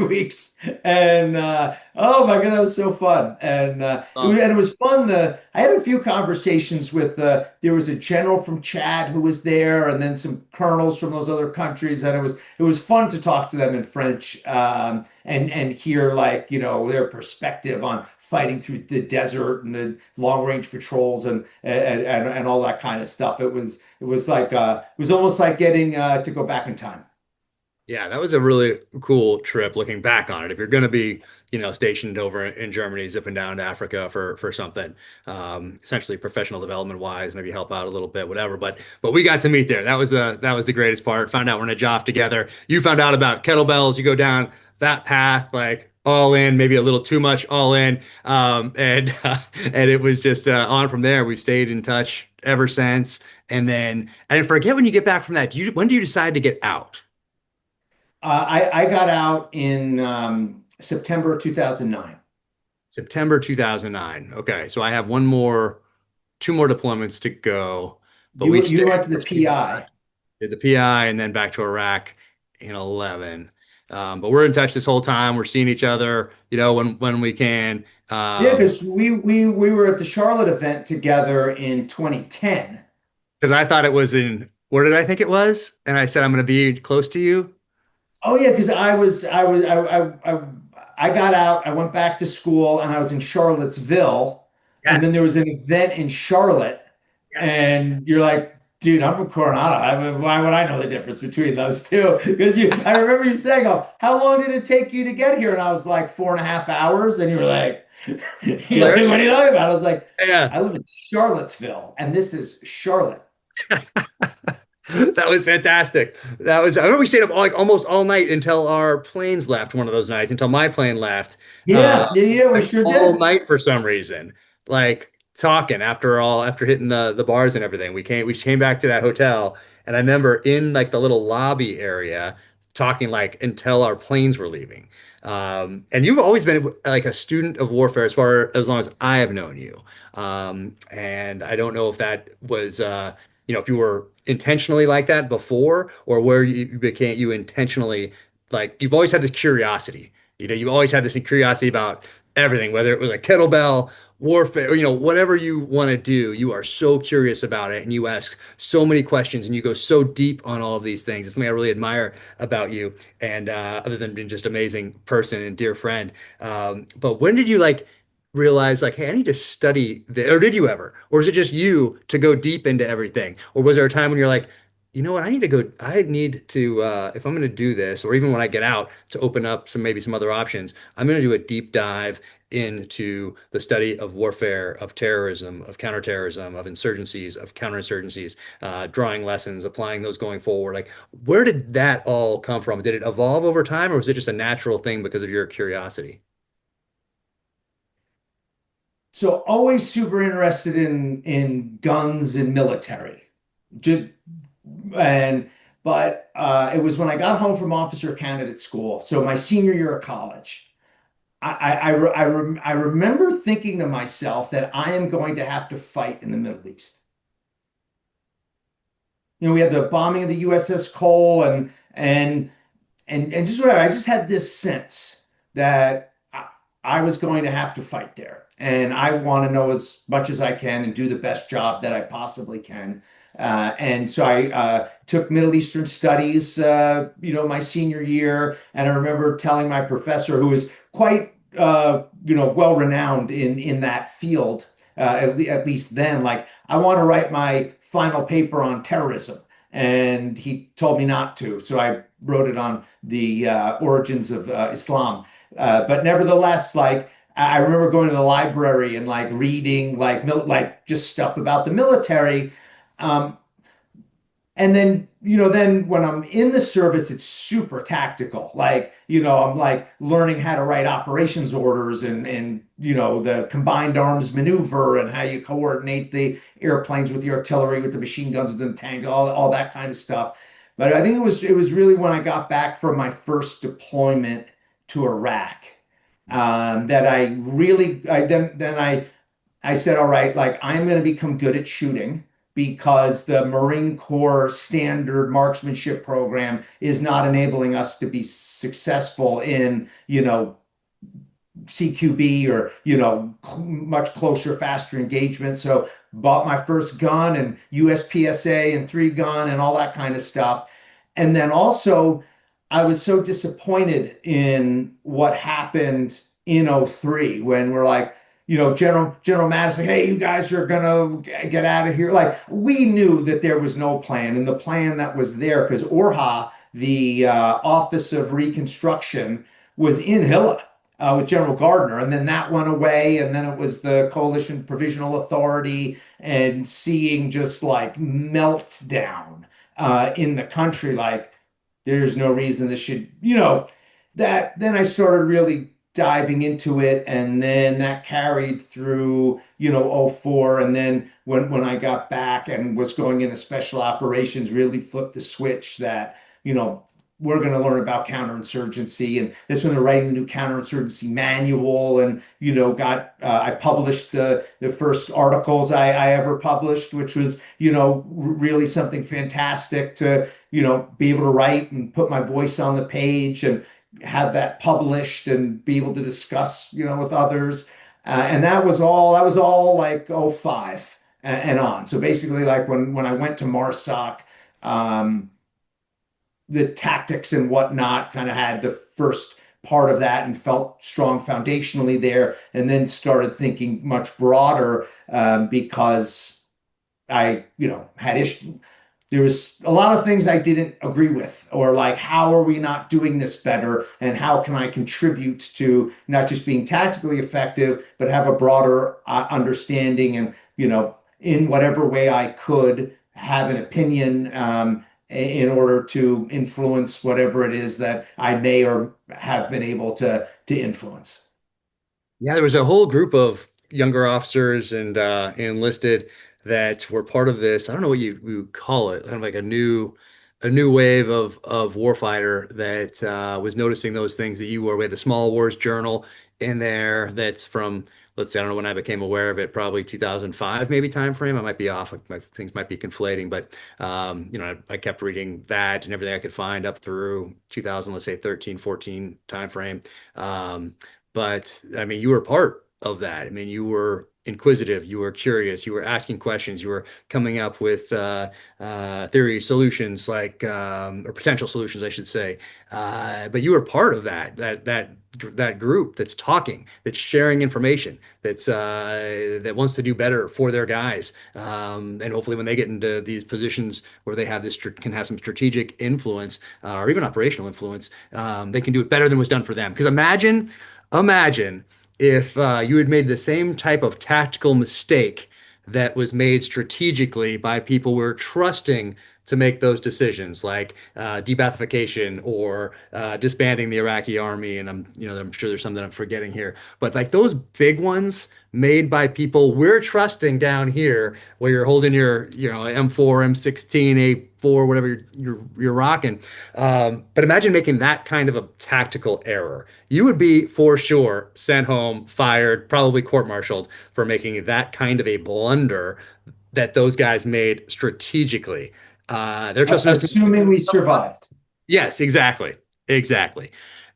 weeks, and oh my god, that was so fun, and it was fun. I had a few conversations with there was a general from Chad who was there, and then some colonels from those other countries, and it was fun to talk to them in French, and hear their perspective on fighting through the desert and the long range patrols and all that kind of stuff. It was almost like getting to go back in time. Yeah, that was a really cool trip looking back on it. If you're going to be, stationed over in Germany, zipping down to Africa for something, essentially professional development wise, maybe help out a little bit, whatever. But we got to meet there. That was the greatest part. Found out we're in a job together. You found out about kettlebells. You go down that path, like all in, maybe a little too much all in. And it was just on from there. We stayed in touch ever since. And then I forget when you get back from that. When do you decide to get out? I got out in September 2009. September 2009. Okay, so I have two more deployments to go. But You went to the PI. Did the PI and then back to Iraq in 11. But we're in touch this whole time. We're seeing each other, when we can. Yeah, because we were at the Charlotte event together in 2010. Because I thought it was where did I think it was? And I said I'm going to be close to you. Oh yeah, because I got out, I went back to school, and I was in Charlottesville, and then there was an event in Charlotte, and you're like, dude, I'm from Coronado. Why would I know the difference between those two? Because I remember you saying, "Oh, how long did it take you to get here?" And I was like 4.5 hours, and you were like, "What are you talking about?" I was like, Yeah. I live in Charlottesville, and this is Charlotte. That was fantastic. I remember we stayed up almost all night until our planes left one of those nights, until my plane left. Yeah, we sure did. All night for some reason. Like talking after hitting the bars and everything. We came back to that hotel, and I remember in like the little lobby area talking like until our planes were leaving. And you've always been like a student of warfare as long as I have known you. And I don't know if that was if you were intentionally like that before, or where you intentionally, like, you've always had this curiosity. You've always had this curiosity about everything, whether it was a kettlebell, warfare, whatever you want to do. You are so curious about it, and you ask so many questions, and you go so deep on all of these things. It's something I really admire about you, and other than being just amazing person and dear friend. But when did you realize hey, I need to study this? Or did you ever? Or is it just you to go deep into everything? Or was there a time when you're like, you know what, I need to if I'm going to do this, or even when I get out, to open up maybe some other options, I'm going to do a deep dive into the study of warfare, of terrorism, of counterterrorism, of insurgencies, of counterinsurgencies, drawing lessons, applying those going forward. Like, where did that all come from? Did it evolve over time, or was it just a natural thing because of your curiosity? So always super interested in guns and military. It was when I got home from officer candidate school, so my senior year of college. I remember thinking to myself that I am going to have to fight in the Middle East. We had the bombing of the USS Cole and just whatever. I just had this sense that I was going to have to fight there. And I want to know as much as I can and do the best job that I possibly can. And so I took Middle Eastern studies, my senior year. And I remember telling my professor, who was quite, well renowned in that field, at least then, like, I want to write my final paper on terrorism. and he told me not to. So I wrote it on the origins of Islam. But nevertheless, like I remember going to the library and like reading like just stuff about the military. Um, and then, then when I'm in the service, it's super tactical. Like, I'm like learning how to write operations orders and the combined arms maneuver and how you coordinate the airplanes with the artillery, with the machine guns, with the tank, all that kind of stuff. But I think it was really when I got back from my first deployment to Iraq, that I said, all right, like I'm going to become good at shooting because the Marine Corps standard marksmanship program is not enabling us to be successful in, CQB or, much closer, faster engagement. So bought my first gun and USPSA and 3-gun and all that kind of stuff. And then also I was so disappointed in what happened in '03 when we're like, General Mattis, like, hey, you guys are gonna get out of here. Like, we knew that there was no plan, and the plan that was there, because ORHA, the Office of Reconstruction, was in Hilla with General Gardner, and then that went away, and then it was the Coalition Provisional Authority, and seeing just like meltdown in the country, like there's no reason this should, that. Then I started really diving into it, and then that carried through '04, and then when I got back and was going into special operations, really flipped the switch that we're going to learn about counterinsurgency, and that's when they're writing a new counterinsurgency manual, and I published the first articles I ever published, which was really something fantastic to be able to write and put my voice on the page and have that published and be able to discuss, with others. And that was all like '05 and on. So basically like when I went to MARSOC, the tactics and whatnot kind of had the first part of that and felt strong foundationally there, and then started thinking much broader, because I, had issues. There was a lot of things I didn't agree with, or like, how are we not doing this better? And how can I contribute to not just being tactically effective, but have a broader understanding and, in whatever way I could have an opinion, in order to influence whatever it is that I may or have been able to influence. Yeah, there was a whole group of younger officers and enlisted that were part of this. I don't know what you call it, kind of like a new wave of warfighter that was noticing those things that you were. We had the Small Wars Journal in there. That's from, let's say, I don't know when I became aware of it, probably 2005, maybe time frame. I might be off. Things might be conflating, but I kept reading that and everything I could find up through 2000, let's say 13, 14 time frame. But I mean, you were part of that. I mean, you were inquisitive, you were curious, you were asking questions, you were coming up with theory solutions, like or potential solutions, I should say. But you were part of that group that's talking, that's sharing information, that wants to do better for their guys, and hopefully when they get into these positions where they have can have some strategic influence, or even operational influence, they can do it better than was done for them. Because imagine if you had made the same type of tactical mistake that was made strategically by people we're trusting to make those decisions, like debathification or disbanding the Iraqi army. And I'm sure there's some that I'm forgetting here, but like those big ones made by people we're trusting down here, where you're holding your M4, M16, A4, whatever you're rocking. But imagine making that kind of a tactical error. You would be for sure sent home, fired, probably court-martialed for making that kind of a blunder that those guys made strategically. They're trusting us. Assuming we survived. Yes, exactly.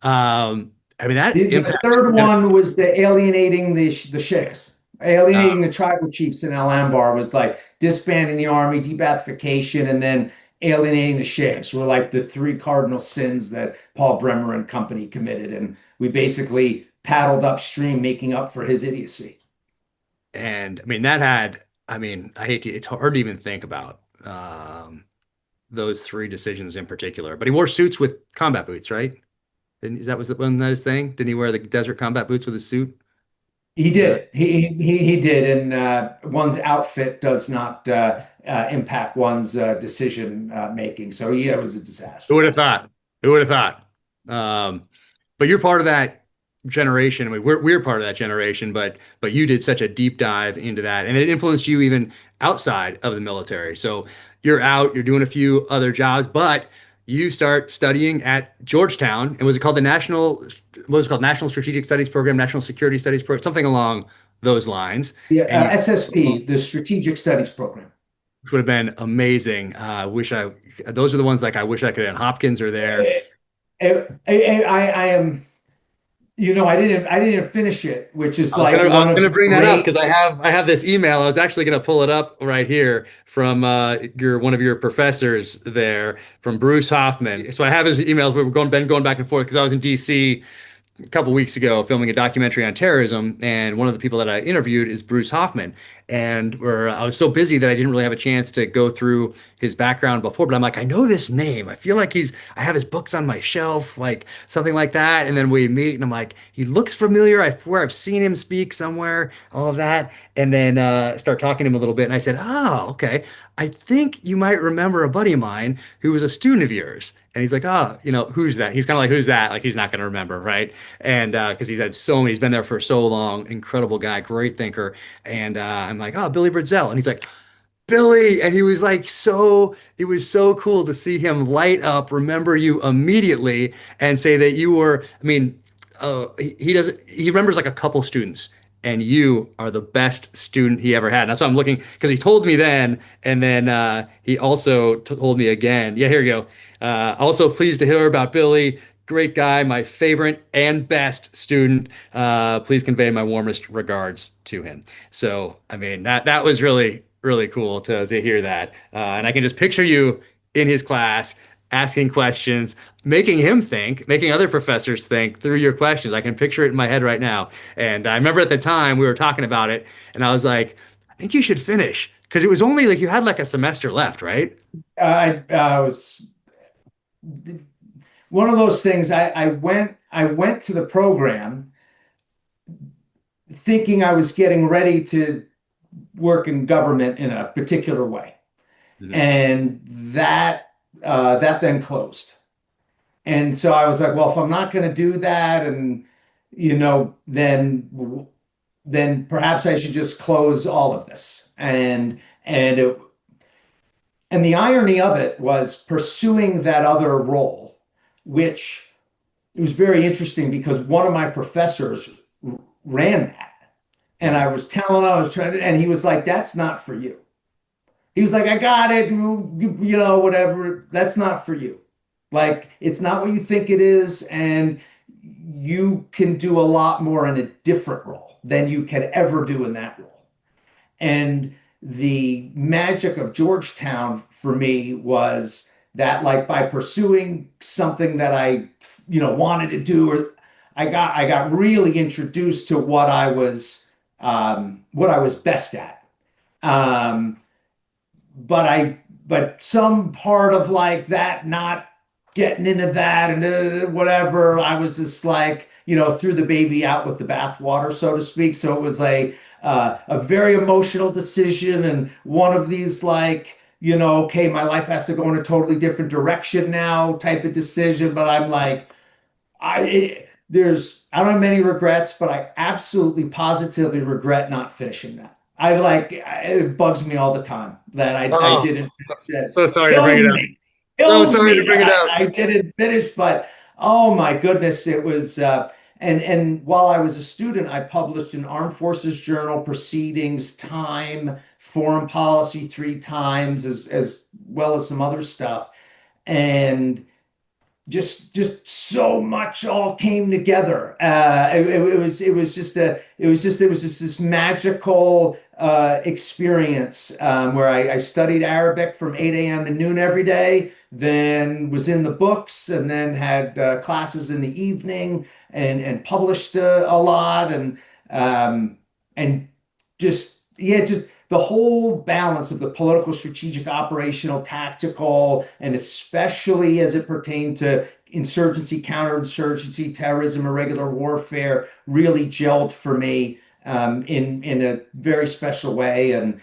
I mean, that The third one was the alienating the sheikhs. Alienating the tribal chiefs in Al Anbar was like disbanding the army, debathification, and then alienating the sheikhs were like the three cardinal sins that Paul Bremer and company committed. And we basically paddled upstream, making up for his idiocy. And I mean, I hate to, it's hard to even think about. those three decisions in particular. But he wore suits with combat boots, right? Is that was the one that his thing? Didn't he wear the desert combat boots with his suit? He did. He did. And one's outfit does not impact one's decision making. So yeah, it was a disaster. Who would have thought? Who would have thought? But you're part of that generation. I mean, we're part of that generation, but you did such a deep dive into that, and it influenced you even outside of the military. So you're out, you're doing a few other jobs, but you start studying at Georgetown. And was it called the National? What was it called? National Strategic Studies Program, National Security Studies Program, something along those lines. Yeah, And SSP, the Strategic Studies Program. which would have been amazing. Those are the ones like I wish I could have. Hopkins are there. I am, I didn't finish it, which is like I'm one of gonna the bring that up great. because I have this email. I was actually gonna pull it up right here from one of your professors there, from Bruce Hoffman. So I have his emails. We've been going back and forth because I was in DC a couple weeks ago filming a documentary on terrorism, and one of the people that I interviewed is Bruce Hoffman. And I was so busy that I didn't really have a chance to go through his background before, but I'm like, I know this name. I feel like I have his books on my shelf, like something like that. And then we meet and I'm like, he looks familiar. I swear I've seen him speak somewhere, all of that. And then start talking to him a little bit. And I said, oh, okay. I think you might remember a buddy of mine who was a student of yours. And he's like, oh, who's that? He's kind of like, who's that? Like, he's not going to remember, right? And because he's been there for so long, incredible guy, great thinker. And I'm like, oh, Billy Birdzell. And he's like, Billy. And he was like, it was so cool to see him light up, remember you immediately, and say that you were, I mean, he remembers like a couple students. And you are the best student he ever had. And that's why I'm looking, because he told me then, and then he also told me again. Yeah, here you go. Also pleased to hear about Billy. Great guy, my favorite and best student. Please convey my warmest regards to him. So, I mean, that was really, really cool to hear that. And I can just picture you in his class asking questions, making him think, making other professors think through your questions. I can picture it in my head right now. And I remember at the time we were talking about it, and I was like, I think you should finish, because it was only like you had like a semester left, right? I was one of those things. I went to the program thinking I was getting ready to work in government in a particular way. Mhm. And that then closed. And so I was like, well, if I'm not going to do that, and then perhaps I should just close all of this. And the irony of it was pursuing that other role, which it was very interesting because one of my professors ran that. And I was trying to, and he was like, that's not for you. He was like, I got it, whatever. That's not for you. Like, it's not what you think it is. And you can do a lot more in a different role than you can ever do in that role. And the magic of Georgetown for me was that, like, by pursuing something that I, wanted to do, or I got really introduced to what I was best at. But some part of like that, not getting into that and whatever, I was just like, threw the baby out with the bathwater, so to speak. So it was a very emotional decision, and one of these like, okay, my life has to go in a totally different direction now type of decision. But I'm like, I don't have many regrets, but I absolutely positively regret not finishing that. It bugs me all the time that I didn't finish it. So sorry to bring it up. Kills me that I didn't finish, but oh my goodness, it was. And while I was a student, I published in Armed Forces Journal, Proceedings, Time, Foreign Policy 3 times, as well as some other stuff, and just so much all came together. It was just this magical experience where I studied Arabic from 8 a.m. to noon every day, then was in the books, and then had classes in the evening, and published a lot, and just the the whole balance of the political, strategic, operational, tactical, and especially as it pertained to insurgency, counterinsurgency, terrorism, irregular warfare, really gelled for me in a very special way. And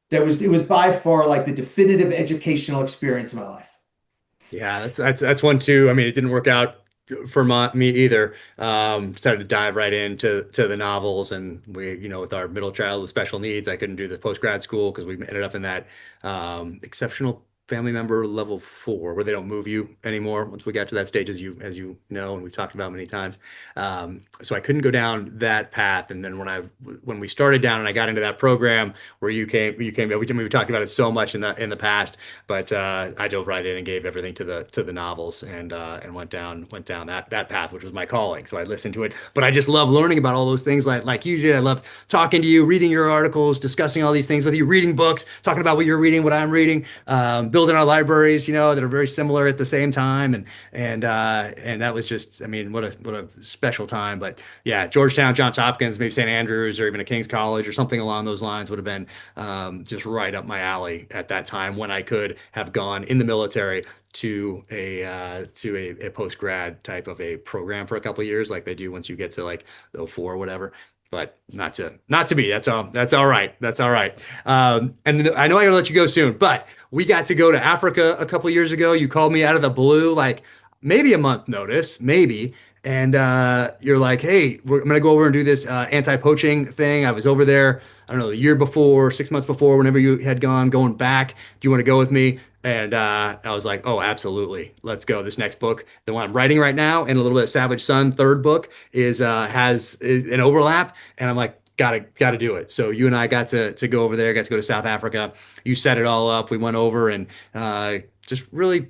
it was by far like the definitive educational experience of my life. Yeah, that's one too. I mean, it didn't work out for me either. Started to dive right into the novels, and we, with our middle child with special needs, I couldn't do the post grad school because we ended up in that exceptional family member level 4, where they don't move you anymore once we got to that stage, as you know, and we've talked about many times. So I couldn't go down that path. And then when we started down and I got into that program where you came, we talked about it so much in the past, but I dove right in and gave everything to the novels, and went down that path, which was my calling. So I listened to it, but I just love learning about all those things like you did. I love talking to you, reading your articles, discussing all these things with you, reading books, talking about what you're reading, what I'm reading, building our libraries, that are very similar at the same time. And that was just, I mean, what a special time. But yeah, Georgetown, Johns Hopkins, maybe St. Andrews, or even a King's College or something along those lines would have been just right up my alley at that time, when I could have gone in the military to a post grad type of a program for a couple of years, like they do once you get to like 04 or whatever. But not to be. That's all right. That's all right. And I know I gotta let you go soon, but we got to go to Africa a couple of years ago. You called me out of the blue, like maybe a month notice, maybe. And you're like, hey, I'm going to go over and do this anti-poaching thing. I was over there, I don't know, the year before, 6 months before, whenever you had going back. Do you want to go with me? And I was like, oh, absolutely. Let's go. This next book, the one I'm writing right now, and a little bit of Savage Son, third book, has an overlap. And I'm like, gotta do it. So you and I got to go over there, got to go to South Africa. You set it all up. We went over and just really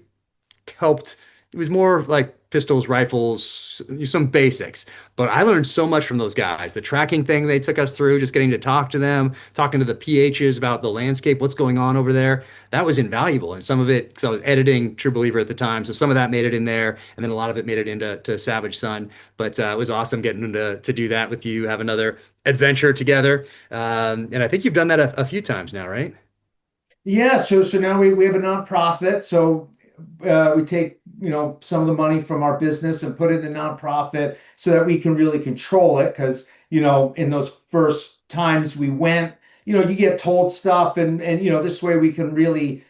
helped. It was more like pistols, rifles, some basics. But I learned so much from those guys. The tracking thing they took us through, just getting to talk to them, talking to the PHs about the landscape, what's going on over there. That was invaluable. And some of it, because I was editing True Believer at the time, so some of that made it in there, and then a lot of it made it into Savage Son. But it was awesome getting to do that with you, have another adventure together. And I think you've done that a few times now, right? Yeah, so now we have a nonprofit. So we take some of the money from our business and put it in a nonprofit so that we can really control it. Because in those first times we went, you get told stuff, and this way we can really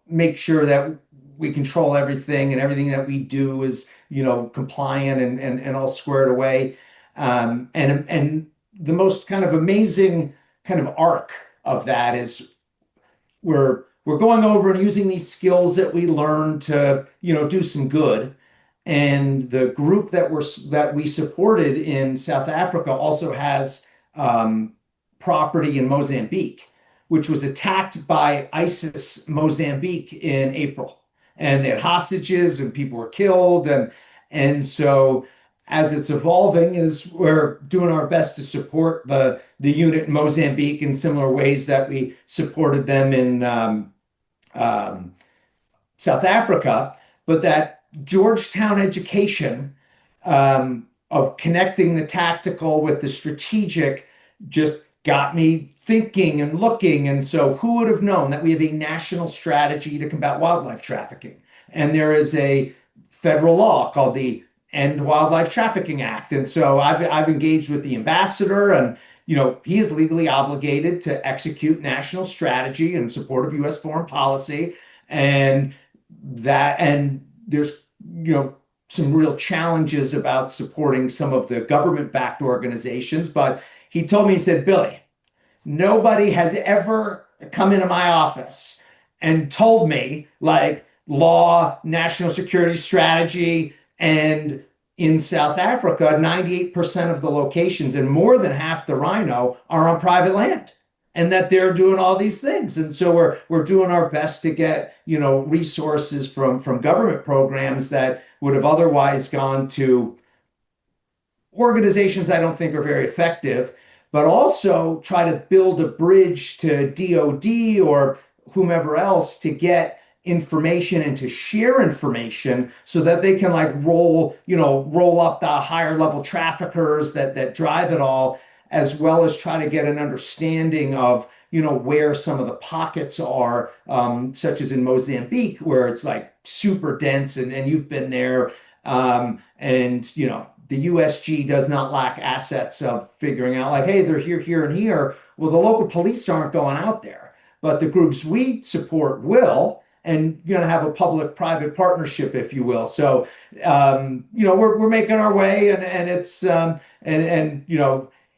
make sure that we control everything, and everything that we do is compliant and all squared away. And the most kind of amazing kind of arc of that is we're going over and using these skills that we learned to do some good. And the group that we supported in South Africa also has property in Mozambique, which was attacked by ISIS Mozambique in April, and they had hostages and people were killed. And so as it's evolving, is we're doing our best to support the unit in Mozambique in similar ways that we supported them in South Africa. But that Georgetown education of connecting the tactical with the strategic just got me thinking and looking. And so who would have known that we have a national strategy to combat wildlife trafficking? And there is a federal law called the End Wildlife Trafficking Act. And so I've engaged with the ambassador, and he is legally obligated to execute national strategy in support of U.S. foreign policy. And there's some real challenges about supporting some of the government-backed organizations. But he told me, he said, Billy, nobody has ever come into my office and told me like law, national security strategy. And in South Africa, 98% of the locations and more than half the rhino are on private land, and that they're doing all these things. And so we're doing our best to get resources from government programs that would have otherwise gone to organizations I don't think are very effective, but also try to build a bridge to DOD or whomever else to get information and to share information so that they can like roll up the higher level traffickers that drive it all. as well as try to get an understanding of, where some of the pockets are, such as in Mozambique, where it's like super dense, and you've been there. And, the USG does not lack assets of figuring out like, hey, they're here, here, and here. Well, the local police aren't going out there, but the groups we support will, and you're going to have a public-private partnership, if you will. So, we're making our way, and it's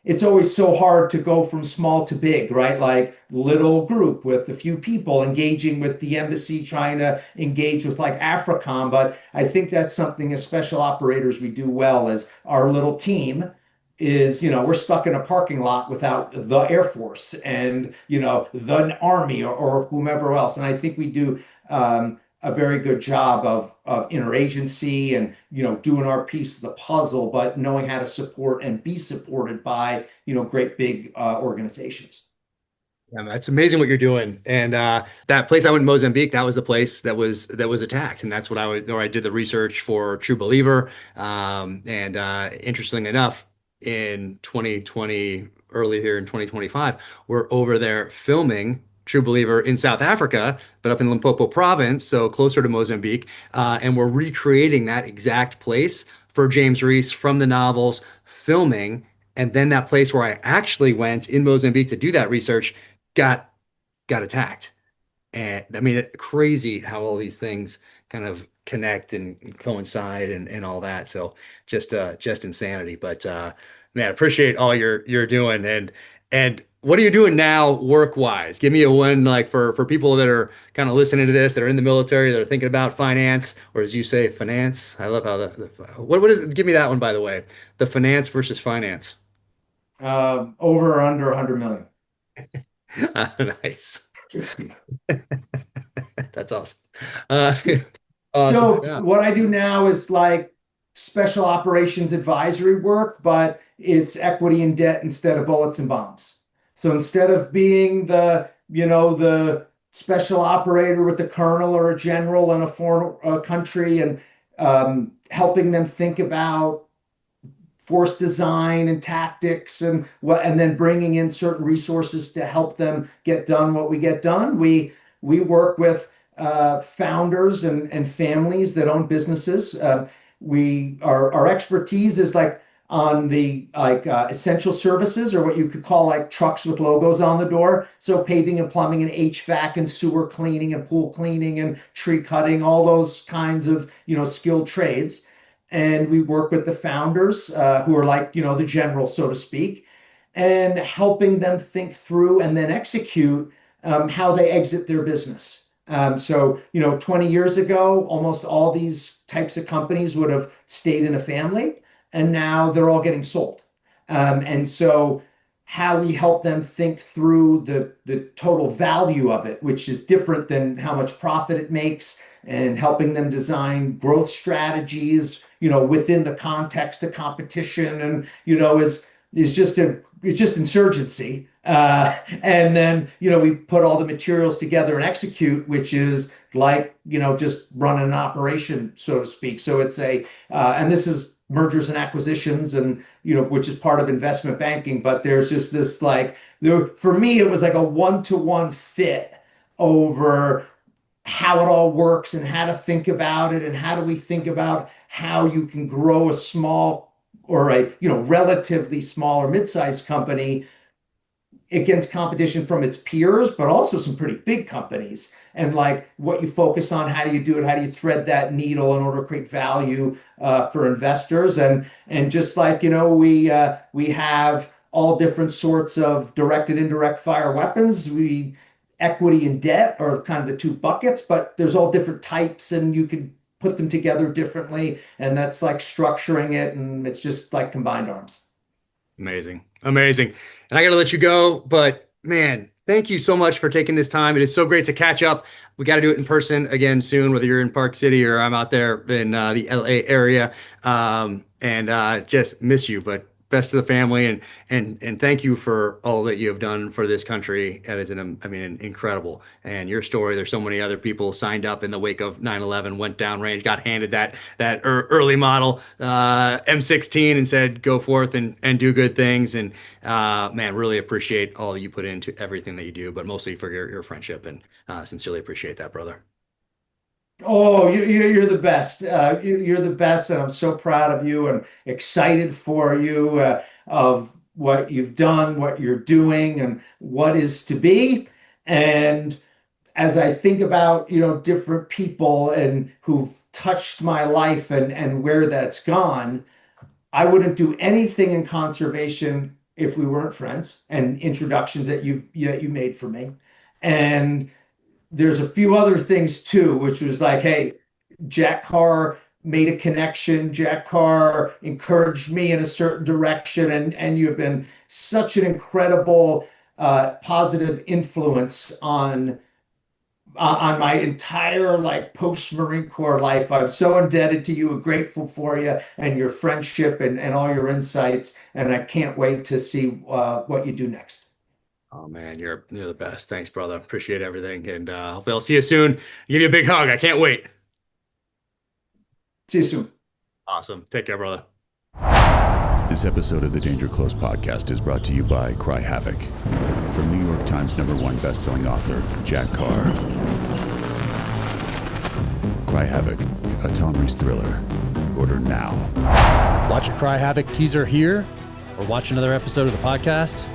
it's always so hard to go from small to big, right? Like little group with a few people engaging with the embassy, trying to engage with like AFRICOM. But I think that's something as special operators we do well, as our little team is, we're stuck in a parking lot without the Air Force and, the Army, or whomever else. And I think we do a very good job of interagency and, doing our piece of the puzzle, but knowing how to support and be supported by, great big organizations. Yeah, man, it's amazing what you're doing. And that place I went in Mozambique, that was the place that was attacked, and that's what where I did the research for True Believer. Interestingly enough, in 2020, early here in 2025, we're over there filming True Believer in South Africa, but up in Limpopo province, so closer to Mozambique, and we're recreating that exact place for James Reese from the novels, filming. And then that place where I actually went in Mozambique to do that research got attacked. And I mean, crazy how all these things kind of connect and coincide and all that. So just insanity. But man, appreciate all you're doing. And what are you doing now work wise? Give me a one, like for people that are kind of listening to this, that are in the military, that are thinking about finance, or as you say, finance. I love how what is it? Give me that one, by the way. The finance versus finance. Over or under 100 million. Nice. That's awesome. Awesome. So Yeah. what I do now is like special operations advisory work, but it's equity and debt instead of bullets and bombs. So instead of being the special operator with the colonel or a general in a foreign country and helping them think about force design and tactics and then bringing in certain resources to help them get done what we get done. We work with founders and families that own businesses. Our expertise is like on the essential services, or what you could call like trucks with logos on the door. So paving and plumbing and HVAC and sewer cleaning and pool cleaning and tree cutting, all those kinds of skilled trades. And we work with the founders who are like, the general, so to speak, and helping them think through and then execute how they exit their business. 20 years ago, almost all these types of companies would have stayed in a family, and now they're all getting sold. And so how we help them think through the total value of it, which is different than how much profit it makes, and helping them design growth strategies, within the context of competition, and is just insurgency. And then we put all the materials together and execute, which is like just running an operation, so to speak. So it's and this is mergers and acquisitions, and which is part of investment banking. But there's just this for me, it was like a one-to-one fit over how it all works and how to think about it, and how do we think about how you can grow a small or a relatively small or mid-sized company against competition from its peers, but also some pretty big companies, and like what you focus on, how do you do it, how do you thread that needle in order to create value for investors, and just like we have all different sorts of direct and indirect fire weapons. Equity and debt are kind of the two buckets, but there's all different types, and you could put them together differently, and that's like structuring it, and it's just like combined arms. Amazing. And I got to let you go, but man, thank you so much for taking this time. It is so great to catch up. We got to do it in person again soon, whether you're in Park City or I'm out there in the LA area, and just miss you. But best to the family, and thank you for all that you have done for this country. That is incredible. And your story, there's so many other people signed up in the wake of 9/11, went downrange, got handed that early model M16 and said, go forth and do good things. And man, really appreciate all that you put into everything that you do, but mostly for your friendship, and sincerely appreciate that, brother. Oh, you're the best. You're the best, and I'm so proud of you and excited for you, of what you've done, what you're doing, and what is to be. And as I think about, different people and who've touched my life and where that's gone, I wouldn't do anything in conservation if we weren't friends and introductions that you made for me. And there's a few other things too, which was like, hey, Jack Carr made a connection. Jack Carr encouraged me in a certain direction, and you've been such an incredible positive influence on my entire post Marine Corps life. I'm so indebted to you and grateful for you and your friendship and all your insights. And I can't wait to see what you do next. Oh man, you're the best. Thanks, brother. Appreciate everything. And hopefully I'll see you soon. Give you a big hug. I can't wait. See you soon. Awesome. Take care, brother. This episode of the Danger Close podcast is brought to you by Cry Havoc. From New York Times #1 best-selling author, Jack Carr. Cry Havoc, a Tom Reese thriller. Order now. Watch a Cry Havoc teaser here, or watch another episode of the podcast